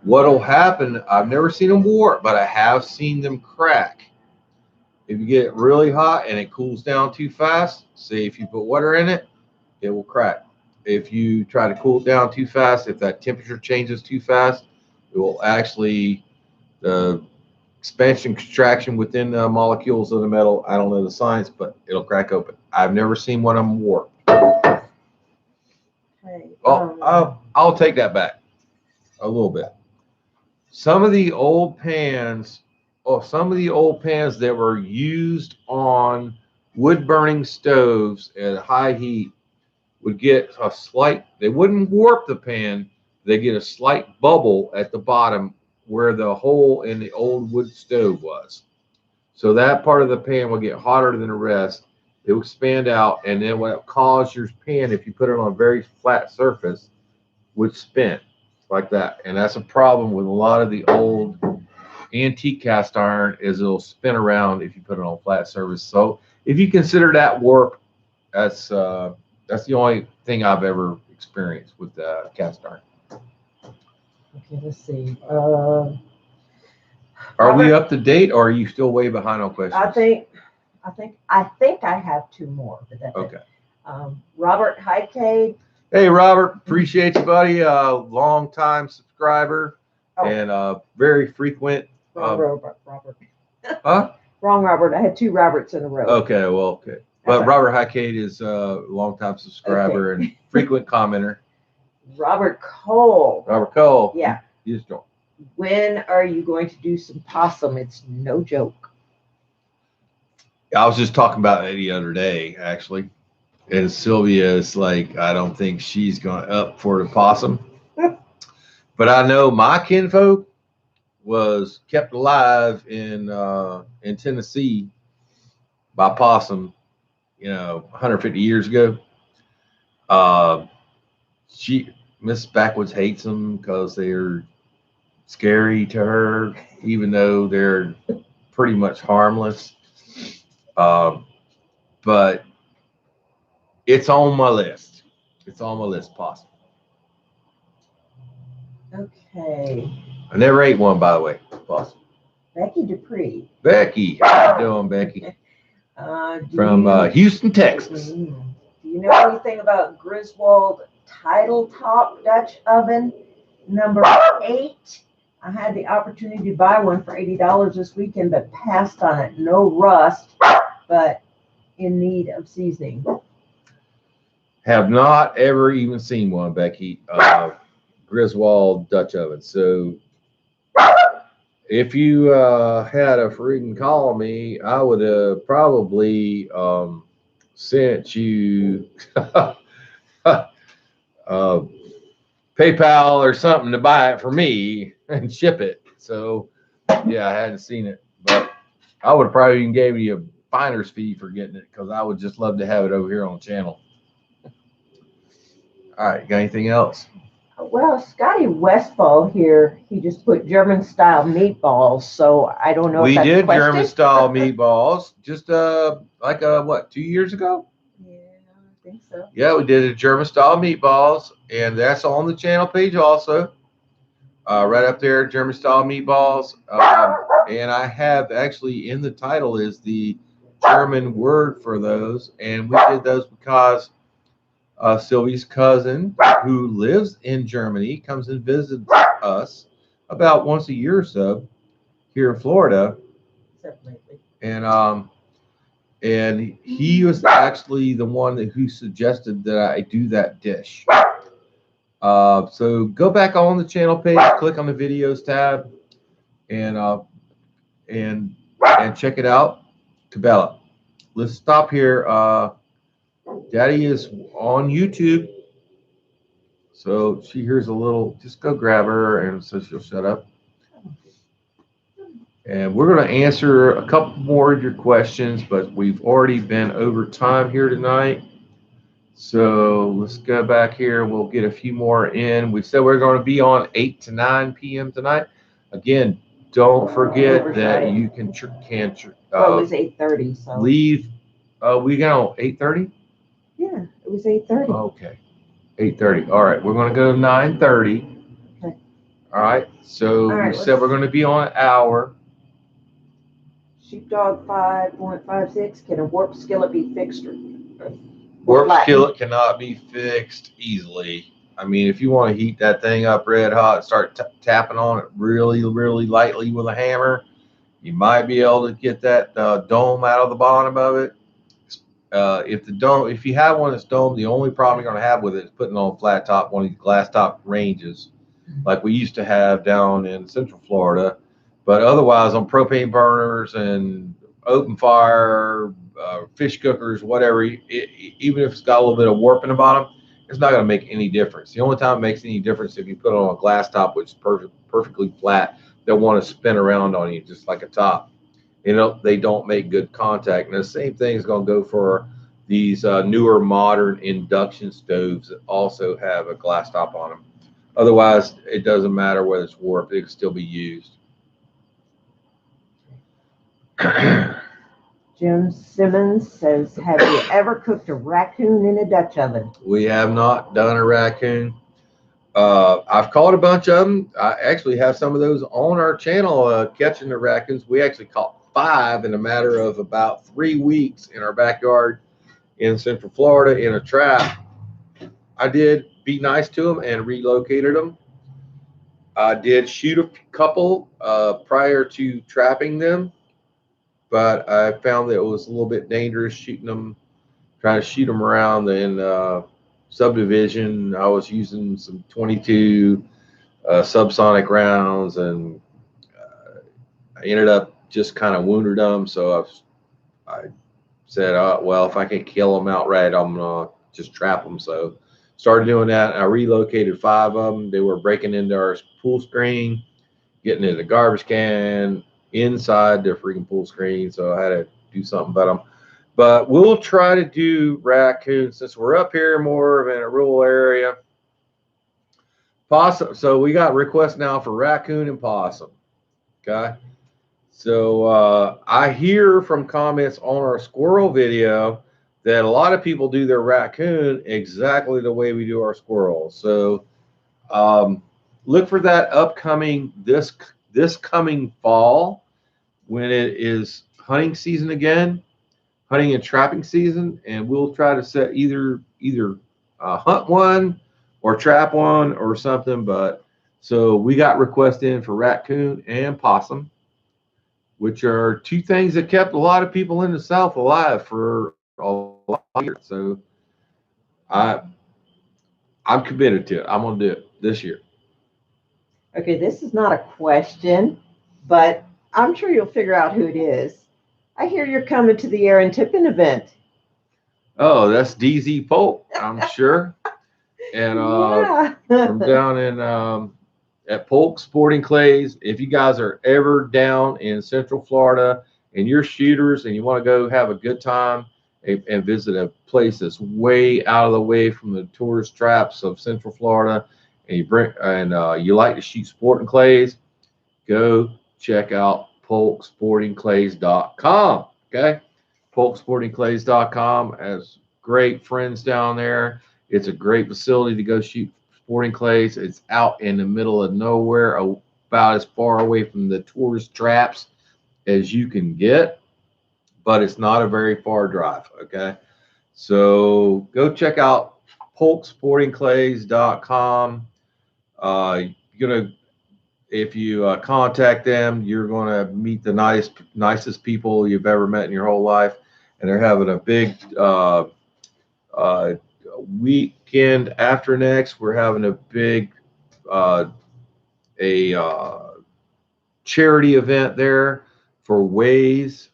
What'll happen, I've never seen them warp, but I have seen them crack. If you get it really hot and it cools down too fast, say if you put water in it, it will crack. If you try to cool it down too fast, if that temperature changes too fast, it will actually, the expansion contraction within the molecules of the metal, I don't know the science, but it'll crack open. I've never seen one of them warp. Okay, I'll take that back a little bit. Some of the old pans that were used on wood burning stoves at high heat would get a slight, they wouldn't warp the pan, they get a slight bubble at the bottom where the hole in the old wood stove was. So that part of the pan will get hotter than the rest. It will expand out, and then what it cause your pan, if you put it on a very flat surface, would spin like that. And that's a problem with a lot of the old antique cast iron, is it'll spin around if you put it on a flat surface. So if you consider that warp, that's the only thing I've ever experienced with cast iron. okay, let's see. Are we up to date, or are you still way behind on questions? I think I have two more, but that's Okay. it. Robert Highcade. Hey, Robert, appreciate you, buddy. Long time subscriber and very frequent. Robert. Huh? Wrong Robert. I had 2 Roberts in a row. Okay, well, okay. But Okay. Robert Highgate is a longtime subscriber and frequent commenter. Robert Cole. Robert Cole. Yeah. He's joined. When are you going to do some possum? It's no joke. I was just talking about it the other day, actually. And Sylvia is like, I don't think she's going up for the possum. But I know my kinfolk was kept alive in Tennessee by possum, 150 years ago. Miss Backwoods hates them because they're scary to her, even though they're pretty much harmless. But it's on my list. It's on my list, possum. Okay. I never ate one, by the way, possum. Becky Dupree. Becky, how you doing, Becky? From Houston, Texas. Do you know anything about Griswold Tidal Top Dutch Oven number 8? I had the opportunity to buy one for $80 this weekend, but passed on it. No rust, but in need of seasoning. Have not ever even seen one, Becky. Griswold Dutch oven. So if you had a freaking call me, I would have probably sent you PayPal or something to buy it for me and ship it. So yeah, I hadn't seen it, but I would have probably even gave you a finder's fee for getting it because I would just love to have it over here on the channel. All right, got anything else? Well, Scotty Westfall here, he just put German style meatballs, so I don't know We if that's did a question. German style meatballs just what, 2 years ago? Yeah, I think so. Yeah, we did a German style meatballs, and that's on the channel page also. Right up there, German style meatballs. And I have actually in the title is the German word for those, and we did those because Sylvie's cousin, who lives in Germany, comes and visits us about once a year or so here in Florida. And he was actually the one who suggested that I do that dish. So go back on the channel page, click on the videos tab, and check it out. Cabela. Let's stop here. Daddy is on YouTube. So she hears a little, just go grab her, and so she'll shut up. And we're going to answer a couple more of your questions, but we've already been over time here tonight. So let's go back here. We'll get a few more in. We said we're going to be on 8 to 9 p.m. tonight. Again, don't forget that you can it was 8:30. So leave. We got 8:30. Yeah, it was 8:30. Okay. 8:30. All right, we're going to go to 9:30. Okay. All right. So we said we're going to be on an hour. Sheepdog 5.56. Can a warped skillet be fixed? Warped skillet cannot be fixed easily. I mean, if you want to heat that thing up red hot, start tapping on it really, really lightly with a hammer, you might be able to get that dome out of the bottom of it. If you have one that's domed, the only problem you're going to have with it is putting it on flat top, one of these glass top ranges, like we used to have down in Central Florida. But otherwise, on propane burners and open fire, fish cookers, whatever, even if it's got a little bit of warp in the bottom, it's not going to make any difference. The only time it makes any difference is if you put it on a glass top, which is perfectly flat. They'll want to spin around on you just like a top. They don't make good contact. And the same thing is going to go for these newer modern induction stoves that also have a glass top on them. Otherwise, it doesn't matter whether it's warped, it can still be used. Jim Simmons says, have you ever cooked a raccoon in a Dutch oven? We have not done a raccoon. I've caught a bunch of them. I actually have some of those on our channel, catching the raccoons. We actually caught 5 in a matter of about 3 weeks in our backyard in Central Florida in a trap. I did be nice to them and relocated them. I did shoot a couple prior to trapping them. but I found that it was a little bit dangerous shooting them, trying to shoot them around in subdivision. I was using some 22 subsonic rounds, and I ended up just kind of wounded them. So I said, well, if I can kill them outright, I'm gonna just trap them. So started doing that. I relocated 5 of them. They were breaking into our pool screen, getting in the garbage can, inside their freaking pool screen. So I had to do something about them. But we'll try to do raccoons since we're up here more of in a rural area. Possum. So we got requests now for raccoon and possum. Okay. So I hear from comments on our squirrel video that a lot of people do their raccoon exactly the way we do our squirrels. So look for that upcoming this coming fall when it is hunting season again, hunting and trapping season, and we'll try to set either hunt one or trap one or something. But so we got requests in for raccoon and possum, which are 2 things that kept a lot of people in the South alive for a lot of years. So I'm committed to it. I'm gonna do it this year. Okay, this is not a question, but I'm sure you'll figure out who it is. I hear you're coming to the Aaron Tippin event. Oh, that's DZ Polk, I'm sure. And Yeah. from down in at Polk Sporting Clays. If you guys are ever down in Central Florida and you're shooters and you want to go have a good time and visit a place that's way out of the way from the tourist traps of Central Florida, and you like to shoot sporting clays, go check out polksportingclays.com. Okay, polksportingclays.com has great friends down there. It's a great facility to go shoot sporting clays. It's out in the middle of nowhere, about as far away from the tourist traps as you can get, but it's not a very far drive. Okay, so go check out polksportingclays.com. If you contact them, you're gonna meet the nicest people you've ever met in your whole life, and they're having a big weekend after next. We're having a big charity event there for Ways,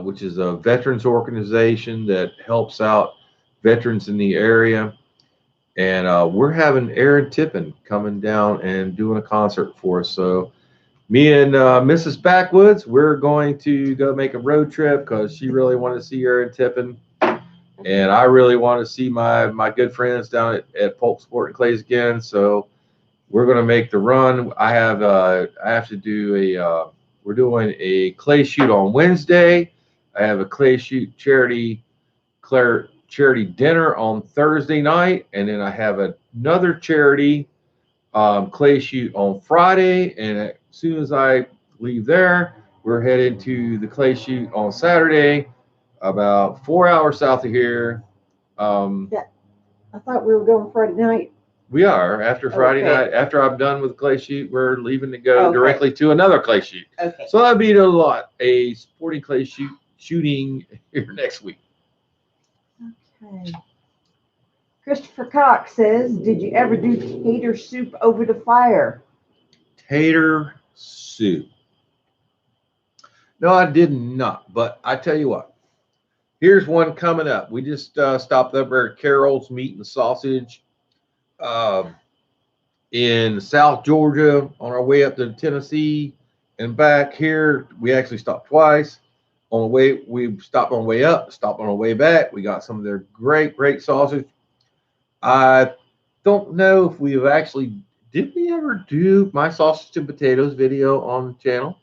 which is a veterans organization that helps out veterans in the area. And we're having Aaron Tippin coming down and doing a concert for us. So me and Mrs. Backwoods, we're going to go make a road trip because she really wanted to see Aaron Tippin. And I really want to see my good friends down at Polk Sport and Clays again. So we're going to make the run. I have to do we're doing a clay shoot on Wednesday. I have a clay shoot charity dinner on Thursday night. And then I have another charity clay shoot on Friday. And as soon as I leave there, we're headed to the clay shoot on Saturday, about 4 hours south of here. Yeah, I thought we were going Friday night. We are. After Friday night, after I'm done with the clay shoot, we're leaving to go directly to another clay shoot. Okay. So that'll be a sporting clay shooting here next week. Okay. Christopher Cox says, did you ever do tater soup over the fire? Tater soup. No, I did not. But I tell you what, here's one coming up. We just stopped over at Carol's Meat and Sausage in South Georgia on our way up to Tennessee and back here. We actually stopped twice. On the way, we stopped on the way up, stopped on the way back. We got some of their great sausage. I don't know if we've actually, did we ever do my sausage and potatoes video on the channel?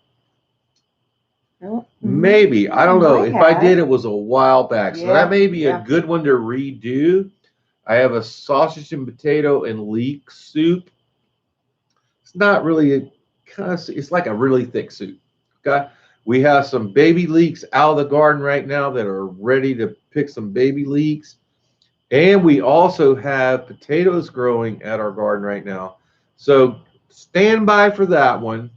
Maybe. I don't know. If I did, it was a while back. So that may be a good one to redo. I have a sausage and potato and leek soup. It's not really it's like a really thick soup. Okay. We have some baby leeks out of the garden right now that are ready to pick some baby leeks. And we also have potatoes growing at our garden right now. So stand by for that one.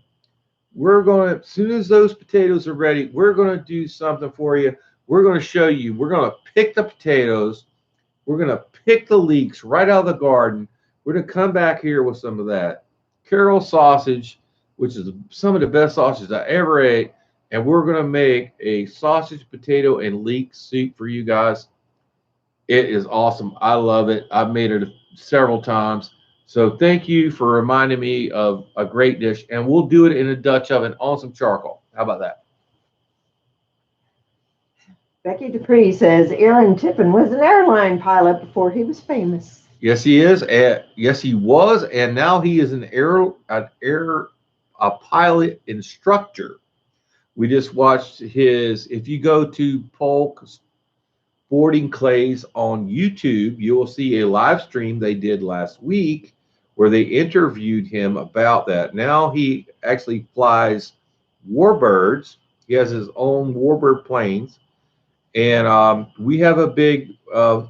we're going to, as soon as those potatoes are ready, we're going to do something for you. We're going to show you. We're going to pick the potatoes. We're going to pick the leeks right out of the garden. We're going to come back here with some of that Carol sausage, which is some of the best sausage I ever ate. And we're going to make a sausage, potato, and leek soup for you guys. It is awesome. I love it. I've made it several times. So thank you for reminding me of a great dish. And we'll do it in a Dutch oven on some charcoal. How about that? Becky Dupree says Aaron Tippin was an airline pilot before he was famous. Yes, he is. Yes, he was. And now he is a pilot instructor. We just watched his, if you go to Polk Sporting Clays on YouTube, you will see a live stream they did last week where they interviewed him about that. Now he actually flies warbirds. He has his own warbird planes. And we have a big,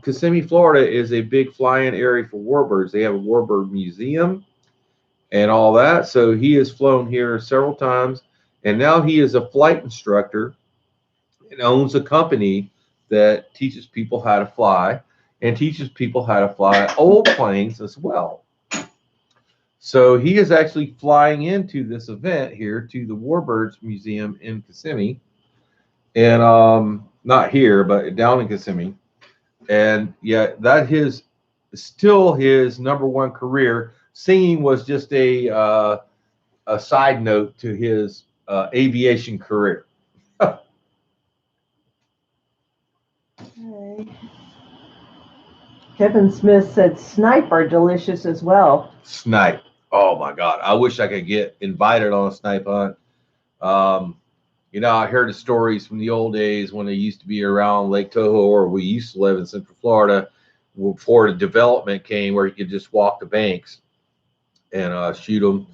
Kissimmee, Florida is a big fly-in area for warbirds. They have a warbird museum and all that. So he has flown here several times. And now he is a flight instructor and owns a company that teaches people how to fly and teaches people how to fly old planes as well. So he is actually flying into this event here to the Warbirds Museum in Kissimmee. And not here, but down in Kissimmee. And yeah, that is still his #1 career. Singing was just a side note to his aviation career. Okay. Kevin Smith said snipe are delicious as well. Snipe. Oh my God. I wish I could get invited on a snipe hunt. You know, I heard the stories from the old days when they used to be around Lake Tahoe, or we used to live in Central Florida before the development came where you could just walk the banks and shoot them.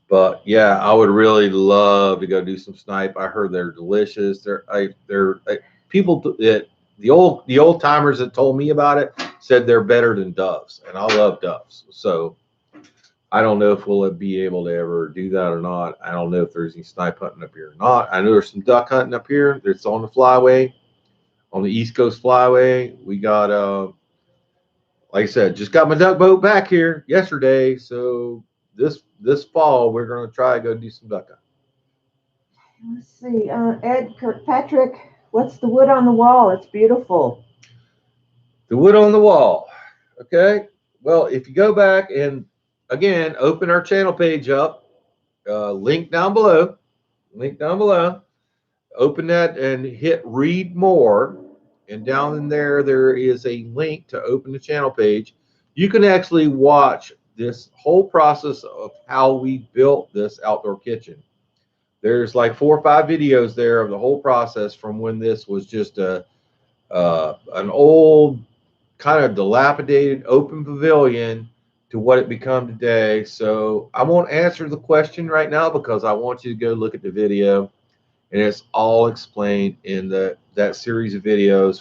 But yeah, I would really love to go do some snipe. I heard they're delicious. People that the old timers that told me about it said they're better than doves, and I love doves. So I don't know if we'll be able to ever do that or not. I don't know if there's any snipe hunting up here or not. I know there's some duck hunting up here. It's on the flyway, on the East Coast Flyway. We got like I said, just got my duck boat back here yesterday. So this fall we're gonna try to go do some duck hunting. Let's see, Ed Kirkpatrick, what's the wood on the wall? It's beautiful. The wood on the wall. Okay. Well, if you go back and again, open our channel page up, link down below, open that and hit read more. And down in there is a link to open the channel page. You can actually watch this whole process of how we built this outdoor kitchen. There's like 4 or 5 videos there of the whole process from when this was just an old kind of dilapidated open pavilion to what it become today. So I won't answer the question right now because I want you to go look at the video, and it's all explained in that series of videos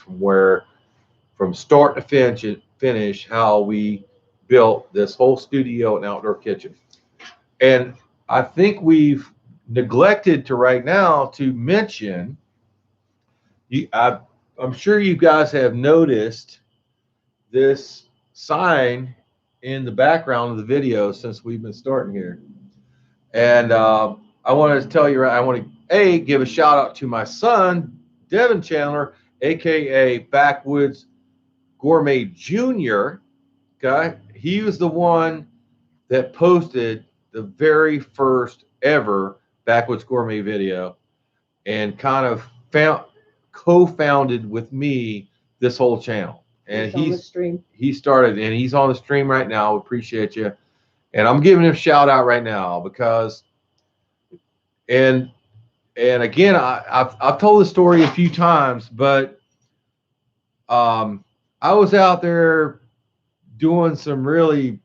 from start to finish how we built this whole studio and outdoor kitchen. And I think we've neglected to right now to mention, I'm sure you guys have noticed this sign in the background of the video since we've been starting here. And I want to tell you, I want to give a shout out to my son, Devin Chandler, aka Backwoods Gourmet Jr. Okay, he was the one that posted the very first ever Backwoods Gourmet video and kind of co-founded with me this whole channel. And he started, and he's on the stream right now. We appreciate you. And I'm giving him a shout out right now because, and again, I've told this story a few times, but I was out there doing some really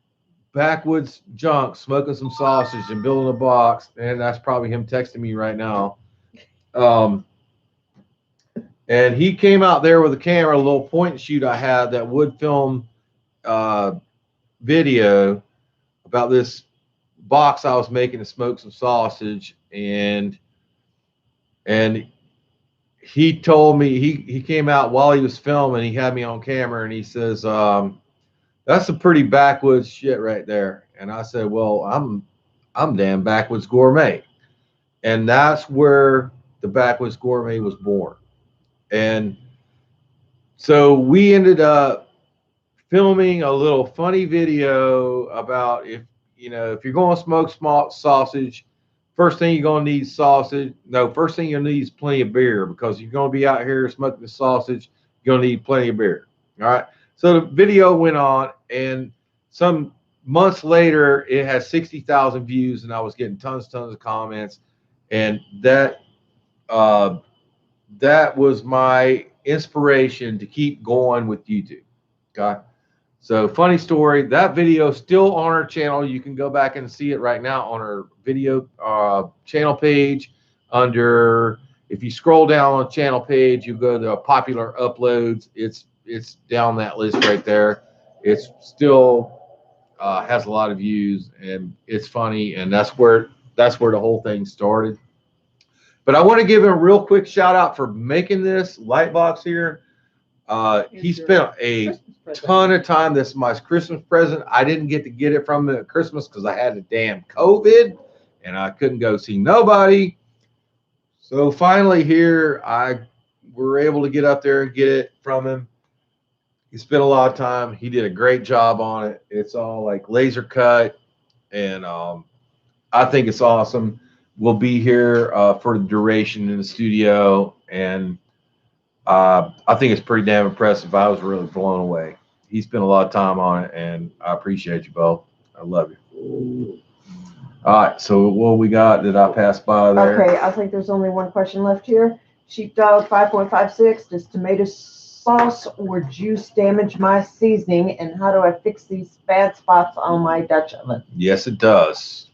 backwoods junk, smoking some sausage and building a box. And that's probably him texting me right now. And he came out there with a camera, a little point and shoot I had that would film video about this box I was making to smoke some sausage, and he told me he came out while he was filming. He had me on camera, and he says, "That's some pretty backwoods shit right there." And I said, "Well, I'm damn Backwoods Gourmet," and that's where the Backwoods Gourmet was born. And so we ended up filming a little funny video about if you're going to smoke small sausage, first thing you're going to need sausage. No, first thing you'll need is plenty of beer, because you're going to be out here smoking the sausage. You're going to need plenty of beer. All right. So the video went on, and some months later, it had 60,000 views, and I was getting tons of comments, and that was my inspiration to keep going with YouTube. Okay. So funny story, that video is still on our channel. You can go back and see it right now on our video channel page. If you scroll down on the channel page, you go to popular uploads. It's down that list right there. It's still has a lot of views, and it's funny, and that's where the whole thing started. But I want to give him a real quick shout out for making this light box here. He spent a ton of time. This is my Christmas present. I didn't get to get it from him at Christmas because I had a damn COVID and I couldn't go see nobody. So finally here, I were able to get up there and get it from him. He spent a lot of time. He did a great job on it. It's all like laser cut, and I think it's awesome. We'll be here for the duration in the studio, and I think it's pretty damn impressive. I was really blown away. He spent a lot of time on it, and I appreciate you both. I love you. All right, so what we got that I passed by there? Okay, I think there's only one question left here. Sheepdog 5.56, does tomato sauce or juice damage my seasoning, and how do I fix these bad spots on my Dutch oven? Yes, it does.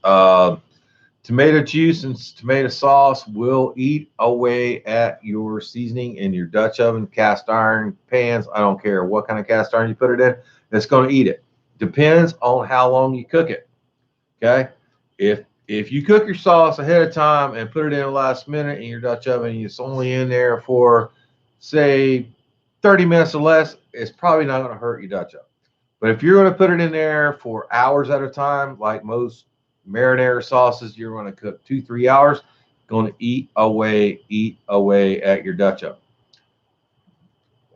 Tomato juice and tomato sauce will eat away at your seasoning in your Dutch oven, cast iron pans. I don't care what kind of cast iron you put it in, it's going to eat it. Depends on how long you cook it. Okay, if you cook your sauce ahead of time and put it in the last minute in your Dutch oven, and it's only in there for say 30 minutes or less, it's probably not going to hurt your Dutch oven. But if you're going to put it in there for hours at a time, like most marinara sauces, you're going to cook 2-3 hours, going to eat away at your Dutch oven.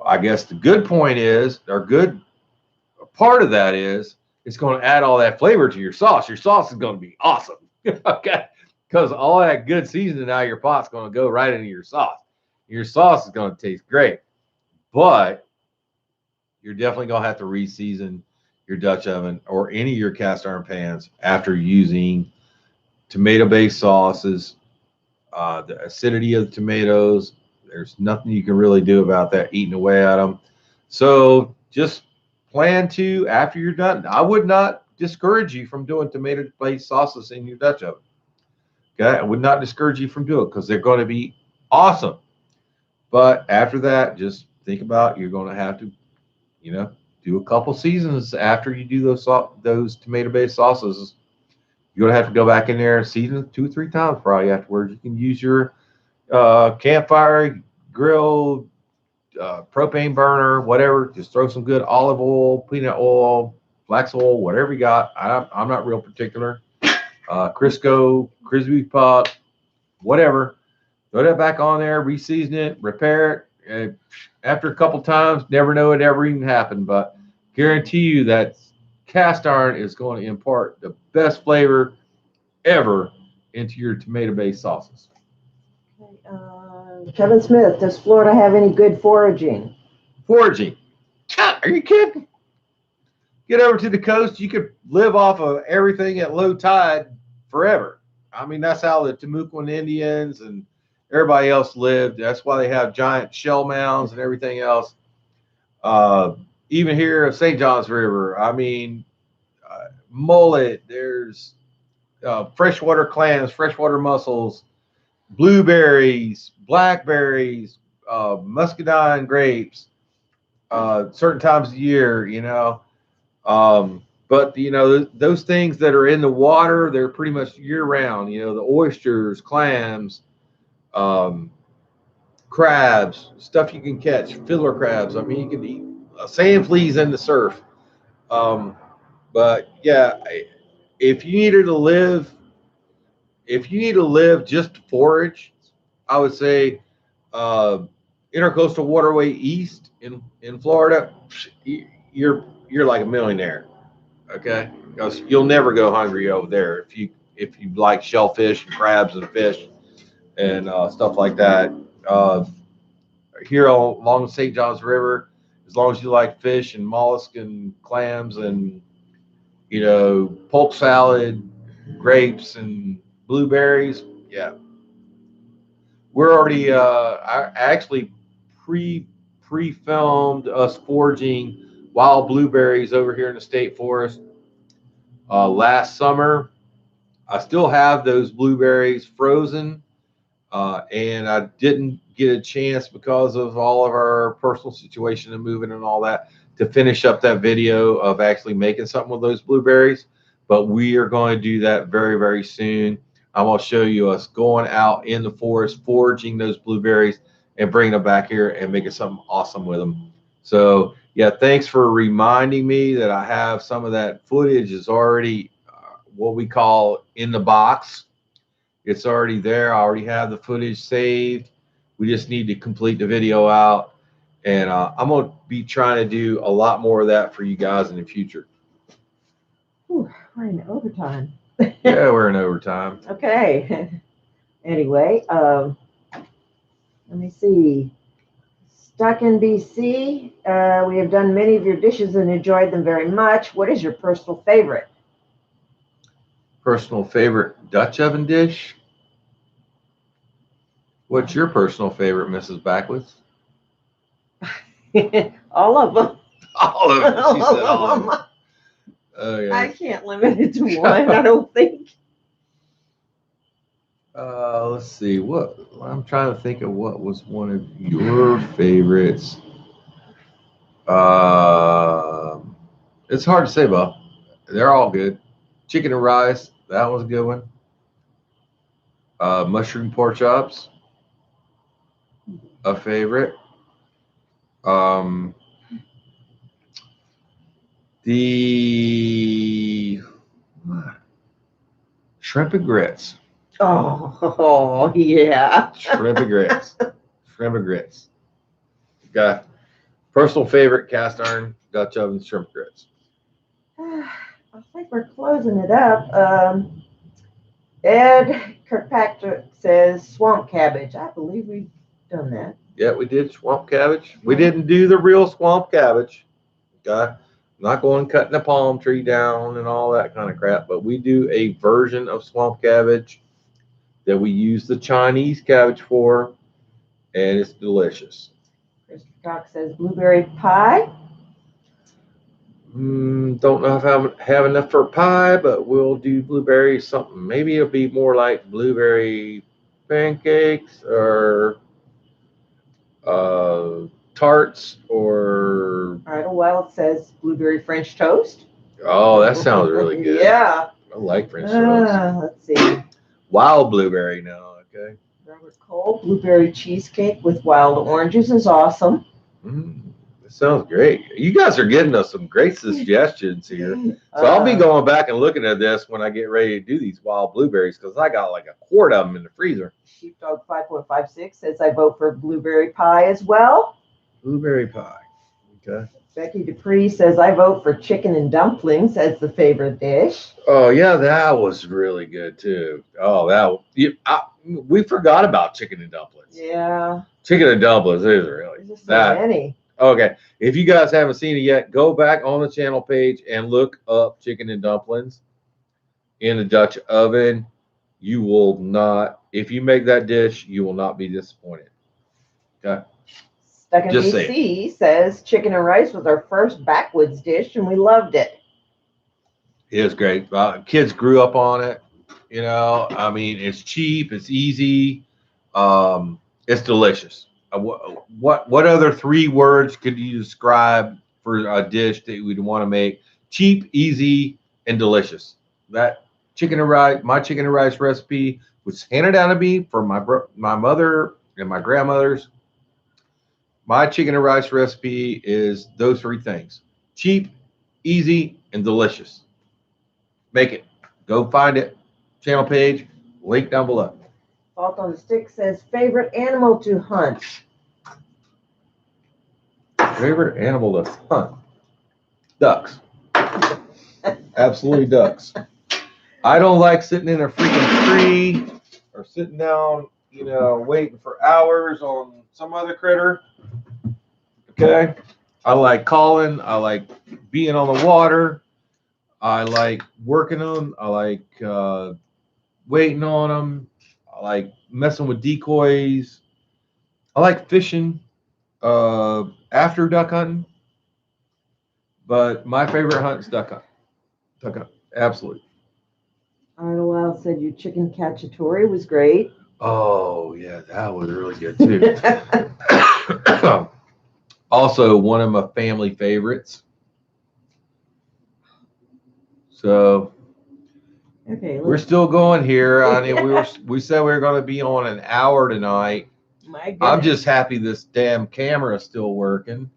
I guess the good point is, or good part of that is, it's going to add all that flavor to your sauce. Your sauce is going to be awesome. Okay, because all that good seasoning out of your pot's going to go right into your sauce. Your sauce is going to taste great, but you're definitely going to have to re-season your Dutch oven or any of your cast iron pans after using tomato-based sauces. The acidity of the tomatoes, there's nothing you can really do about that, eating away at them. So just plan to, after you're done, I would not discourage you from doing tomato-based sauces in your Dutch oven. Okay, I would not discourage you from doing it because they're going to be awesome. But after that, just think about, you're going to have to, do a couple seasons after you do those tomato-based sauces. You're going to have to go back in there and season it 2 or 3 times probably afterwards. You can use your campfire, grill, propane burner, whatever. Just throw some good olive oil, peanut oil, flax oil, whatever you got. I'm not real particular. Crisco, crispy pot, whatever. Throw that back on there, re-season it, repair it. And after a couple times, never know it ever even happened, but guarantee you that cast iron is going to impart the best flavor ever into your tomato-based sauces. Okay, Kevin Smith, does Florida have any good foraging? Foraging? Are you kidding? Get over to the coast, you could live off of everything at low tide forever. I mean, that's how the Timucuan Indians and everybody else lived. That's why they have giant shell mounds and everything else. Even here at St. John's River, I mean, mullet, there's freshwater clams, freshwater mussels, blueberries, blackberries, muscadine grapes, certain times of the year, but But you know, those things that are in the water, they're pretty much year round. You know, the oysters, clams, crabs, stuff you can catch, fiddler crabs. I mean, you can eat sand fleas in the surf. Um, but yeah, if you needed to live, if you need to live just to forage, I would say uh, Intercoastal Waterway East in Florida, you're like a millionaire. Okay, because you'll never go hungry over there if you like shellfish and crabs and fish and stuff like that. Uh, Here along the St. Johns River, as long as you like fish and mollusk and clams and polk salad, grapes and blueberries, yeah, we're already. I actually pre-filmed us foraging wild blueberries over here in the state forest last summer. I still have those blueberries frozen, and I didn't get a chance because of all of our personal situation and moving and all that to finish up that video of actually making something with those blueberries. But we are going to do that very, very soon. I'm going to show you us going out in the forest, foraging those blueberries and bringing them back here and making something awesome with them. So yeah, thanks for reminding me that I have some of that footage is already what we call in the box. It's already there. I already have the footage saved. We just need to complete the video out. And I'm going to be trying to do a lot more of that for you guys in the future. Whew, we're in overtime. Yeah, we're in overtime. Okay. Anyway, let me see. Stuck in BC. We have done many of your dishes and enjoyed them very much. What is your personal favorite? Personal favorite Dutch oven dish? What's your personal favorite, Mrs. Backwoods? All of them. All of them. She said all of them. Okay. I can't limit it to one, I don't think. Let's see. I'm trying to think of what was one of your favorites. It's hard to say, Bob. They're all good. Chicken and rice, that was a good one. Mushroom pork chops, a favorite. The shrimp and grits. Oh yeah. Shrimp and grits. Shrimp and grits. Got personal favorite cast iron Dutch oven shrimp grits. I think we're closing it up. Ed Kirkpatrick says swamp cabbage. I believe we've done that. Yeah, we did swamp cabbage. We didn't do the real swamp cabbage. Okay. Not going cutting a palm tree down and all that kind of crap, but we do a version of swamp cabbage that we use the Chinese cabbage for, and it's delicious. Christopher Cox says blueberry pie. Don't know if I have enough for pie, but we'll do blueberry something. Maybe it'll be more like blueberry pancakes or tarts or. Idle Wild says blueberry French toast. Oh, that sounds really good. Yeah. I like French toast. Let's see. Wild blueberry now, okay. Robert Cole, blueberry cheesecake with wild oranges is awesome. That sounds great. You guys are getting us some great suggestions here. So I'll be going back and looking at this when I get ready to do these wild blueberries because I got like a quart of them in the freezer. Sheepdog 5.56 says I vote for blueberry pie as well. Blueberry pie. Okay. Becky Dupree says I vote for chicken and dumplings as the favorite dish. Oh yeah, that was really good too. Oh, we forgot about chicken and dumplings. Yeah. Chicken and dumplings is really There's just so many. Okay. If you guys haven't seen it yet, go back on the channel page and look up chicken and dumplings in the Dutch oven. You will not, if you make that dish, you will not be disappointed. Okay. Stuck in BC says chicken and rice was our first backwoods dish and we loved it. It is great. Kids grew up on it. You know, I mean, it's cheap, it's easy, it's delicious. What other 3 words could you describe for a dish that you would want to make cheap, easy, and delicious. That chicken and rice, my chicken and rice recipe was handed down to me from my mother and my grandmother's. My chicken and rice recipe is those three things: cheap, easy, and delicious. Make it. Go find it. Channel page, link down below. Fault on the Stick says favorite animal to hunt. Favorite animal to hunt? Ducks. Absolutely ducks. I don't like sitting in a freaking tree or sitting down, waiting for hours on some other critter. Okay. I like calling. I like being on the water. I like working them. I like waiting on them. I like messing with decoys. I like fishing after duck hunting. But my favorite hunt is duck hunt. Duck hunt. Absolutely. Arnold Wild said your chicken cacciatore was great. Oh, yeah, that was really good too. Also, one of my family favorites. So, okay, we're still going here. I mean, we said we were going to be on an hour tonight. My goodness. I'm just happy this damn camera is still working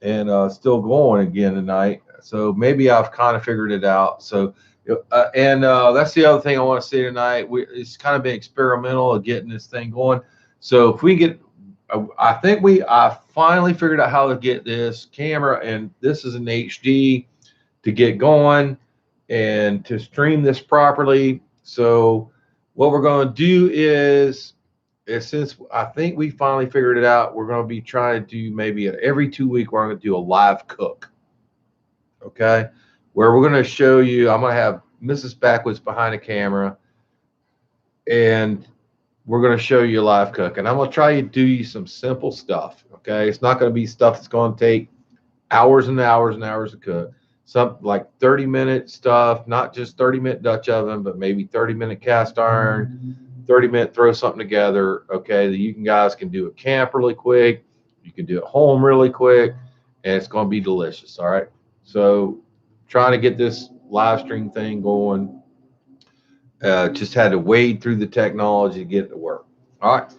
and still going again tonight. So maybe I've kind of figured it out. So, that's the other thing I want to say tonight. It's kind of been experimental of getting this thing going. So if we get, I finally figured out how to get this camera, and this is an HD to get going and to stream this properly. So what we're going to do is since I think we finally figured it out, we're going to be trying to do maybe every 2 weeks, we're going to do a live cook. Okay. Where we're going to show you, I'm going to have Mrs. Backwoods behind the camera, and we're going to show you a live cook. And I'm going to try to do you some simple stuff. Okay. It's not going to be stuff that's going to take hours and hours and hours to cook. Something like 30-minute stuff, not just 30-minute Dutch oven, but maybe 30-minute cast iron, 30-minute throw something together. Okay. That you guys can do at camp really quick. You can do it home really quick, and it's going to be delicious. All right. So trying to get this live stream thing going. Just had to wade through the technology to get it to work. All right.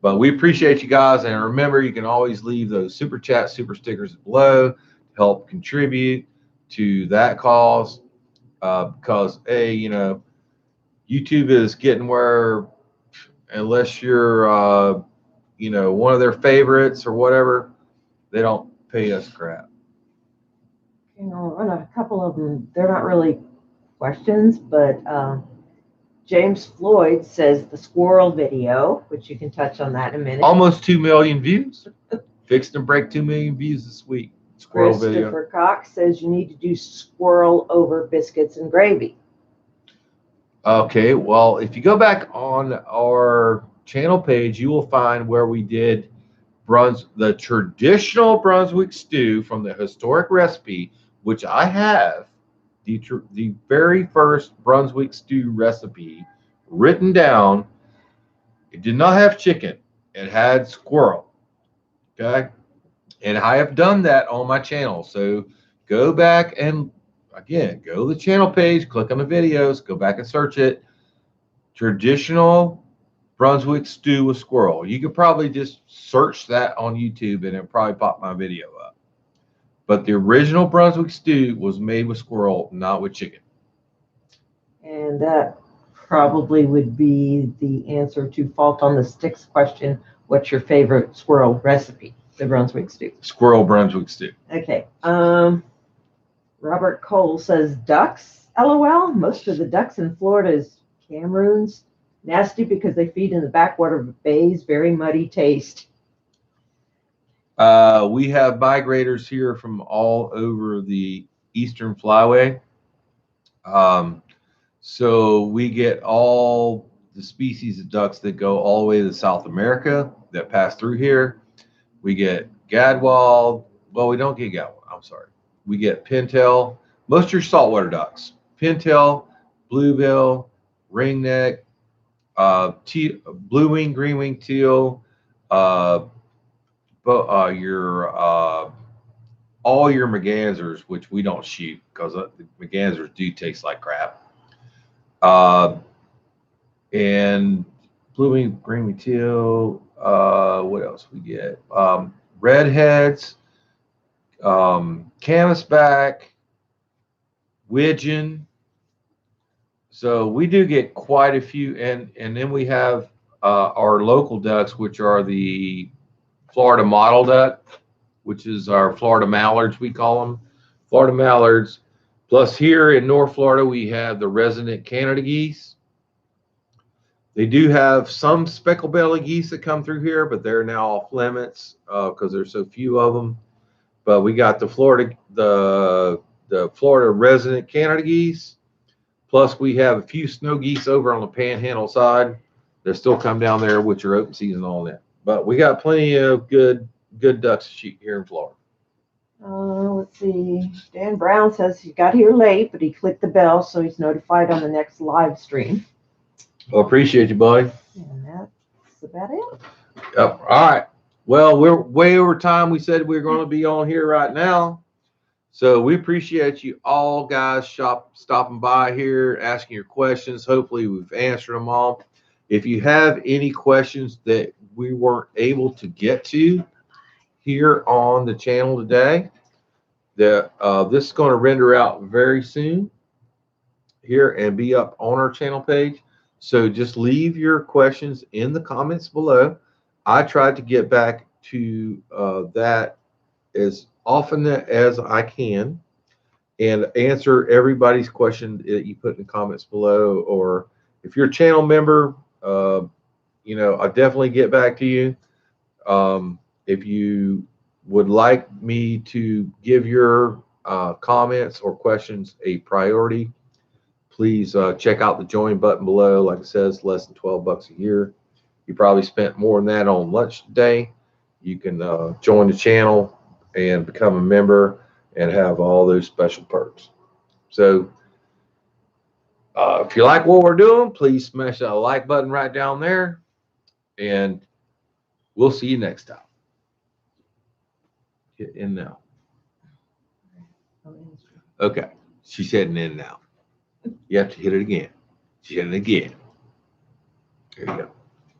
But we appreciate you guys. And remember, you can always leave those super chat, super stickers below to help contribute to that cause. Because, YouTube is getting where, unless you're, one of their favorites or whatever, they don't pay us crap. I'll run a couple of them. They're not really questions, but James Floyd says the squirrel video, which you can touch on that in a minute. Almost 2 million views. Fixed and break 2 million views this week. Squirrel video. Christopher Cox says you need to do squirrel over biscuits and gravy. Okay, well, if you go back on our channel page, you will find where we did the traditional Brunswick stew from the historic recipe, which I have the very first Brunswick stew recipe written down. It did not have chicken. It had squirrel. Okay. And I have done that on my channel. So go back and, again, go to the channel page, click on the videos, go back and search it. Traditional Brunswick stew with squirrel. You could probably just search that on YouTube and it'll probably pop my video up. But the original Brunswick stew was made with squirrel, not with chicken. And that probably would be the answer to Fault on the Sticks question. What's your favorite squirrel recipe? The Brunswick stew. Squirrel Brunswick stew. Okay. Robert Cole says ducks. LOL. Most of the ducks in Florida is Cameroons. Nasty because they feed in the backwater of bays. Very muddy taste. We have migrators here from all over the Eastern Flyway. So we get all the species of ducks that go all the way to South America that pass through here. We get gadwall. Well, we don't get gadwall. I'm sorry. We get pintail. Most of your saltwater ducks. Pintail, bluebill, ringneck, blue wing, green wing teal, your all your mergansers, which we don't shoot because the mergansers do taste like crap. And blue green teal. What else we get? Redheads, canvasback, widgeon. So we do get quite a few, and then we have our local ducks, which are the Florida mottle duck, which is our Florida mallards, we call them, Florida mallards. Plus here in North Florida, we have the resident Canada geese. They do have some speckled belly geese that come through here, but they're now off limits because there's so few of them. But we got the Florida resident Canada geese. Plus, we have a few snow geese over on the Panhandle side. They still come down there, which are open season and all that. But we got plenty of good ducks to shoot here in Florida. Let's see. Dan Brown says he got here late, but he clicked the bell, so he's notified on the next live stream. Well, appreciate you, buddy. And that's about it. Yep. All right. Well, we're way over time. We said we were going to be on here right now. So we appreciate you all guys stopping by here, asking your questions. Hopefully we've answered them all. If you have any questions that we weren't able to get to here on the channel today, this is going to render out very soon here and be up on our channel page. So just leave your questions in the comments below. I tried to get back to that as often as I can and answer everybody's question that you put in the comments below. Or if you're a channel member, you know, I'll definitely get back to you. If you would like me to give your comments or questions a priority, please check out the join button below. Like it says, less than $12 a year. You probably spent more than that on lunch today. You can join the channel and become a member and have all those special perks. So if you like what we're doing, please smash that like button right down there, and we'll see you next time. Get in now. Okay. She said in and out. You have to hit it again. She hit it again. There you go.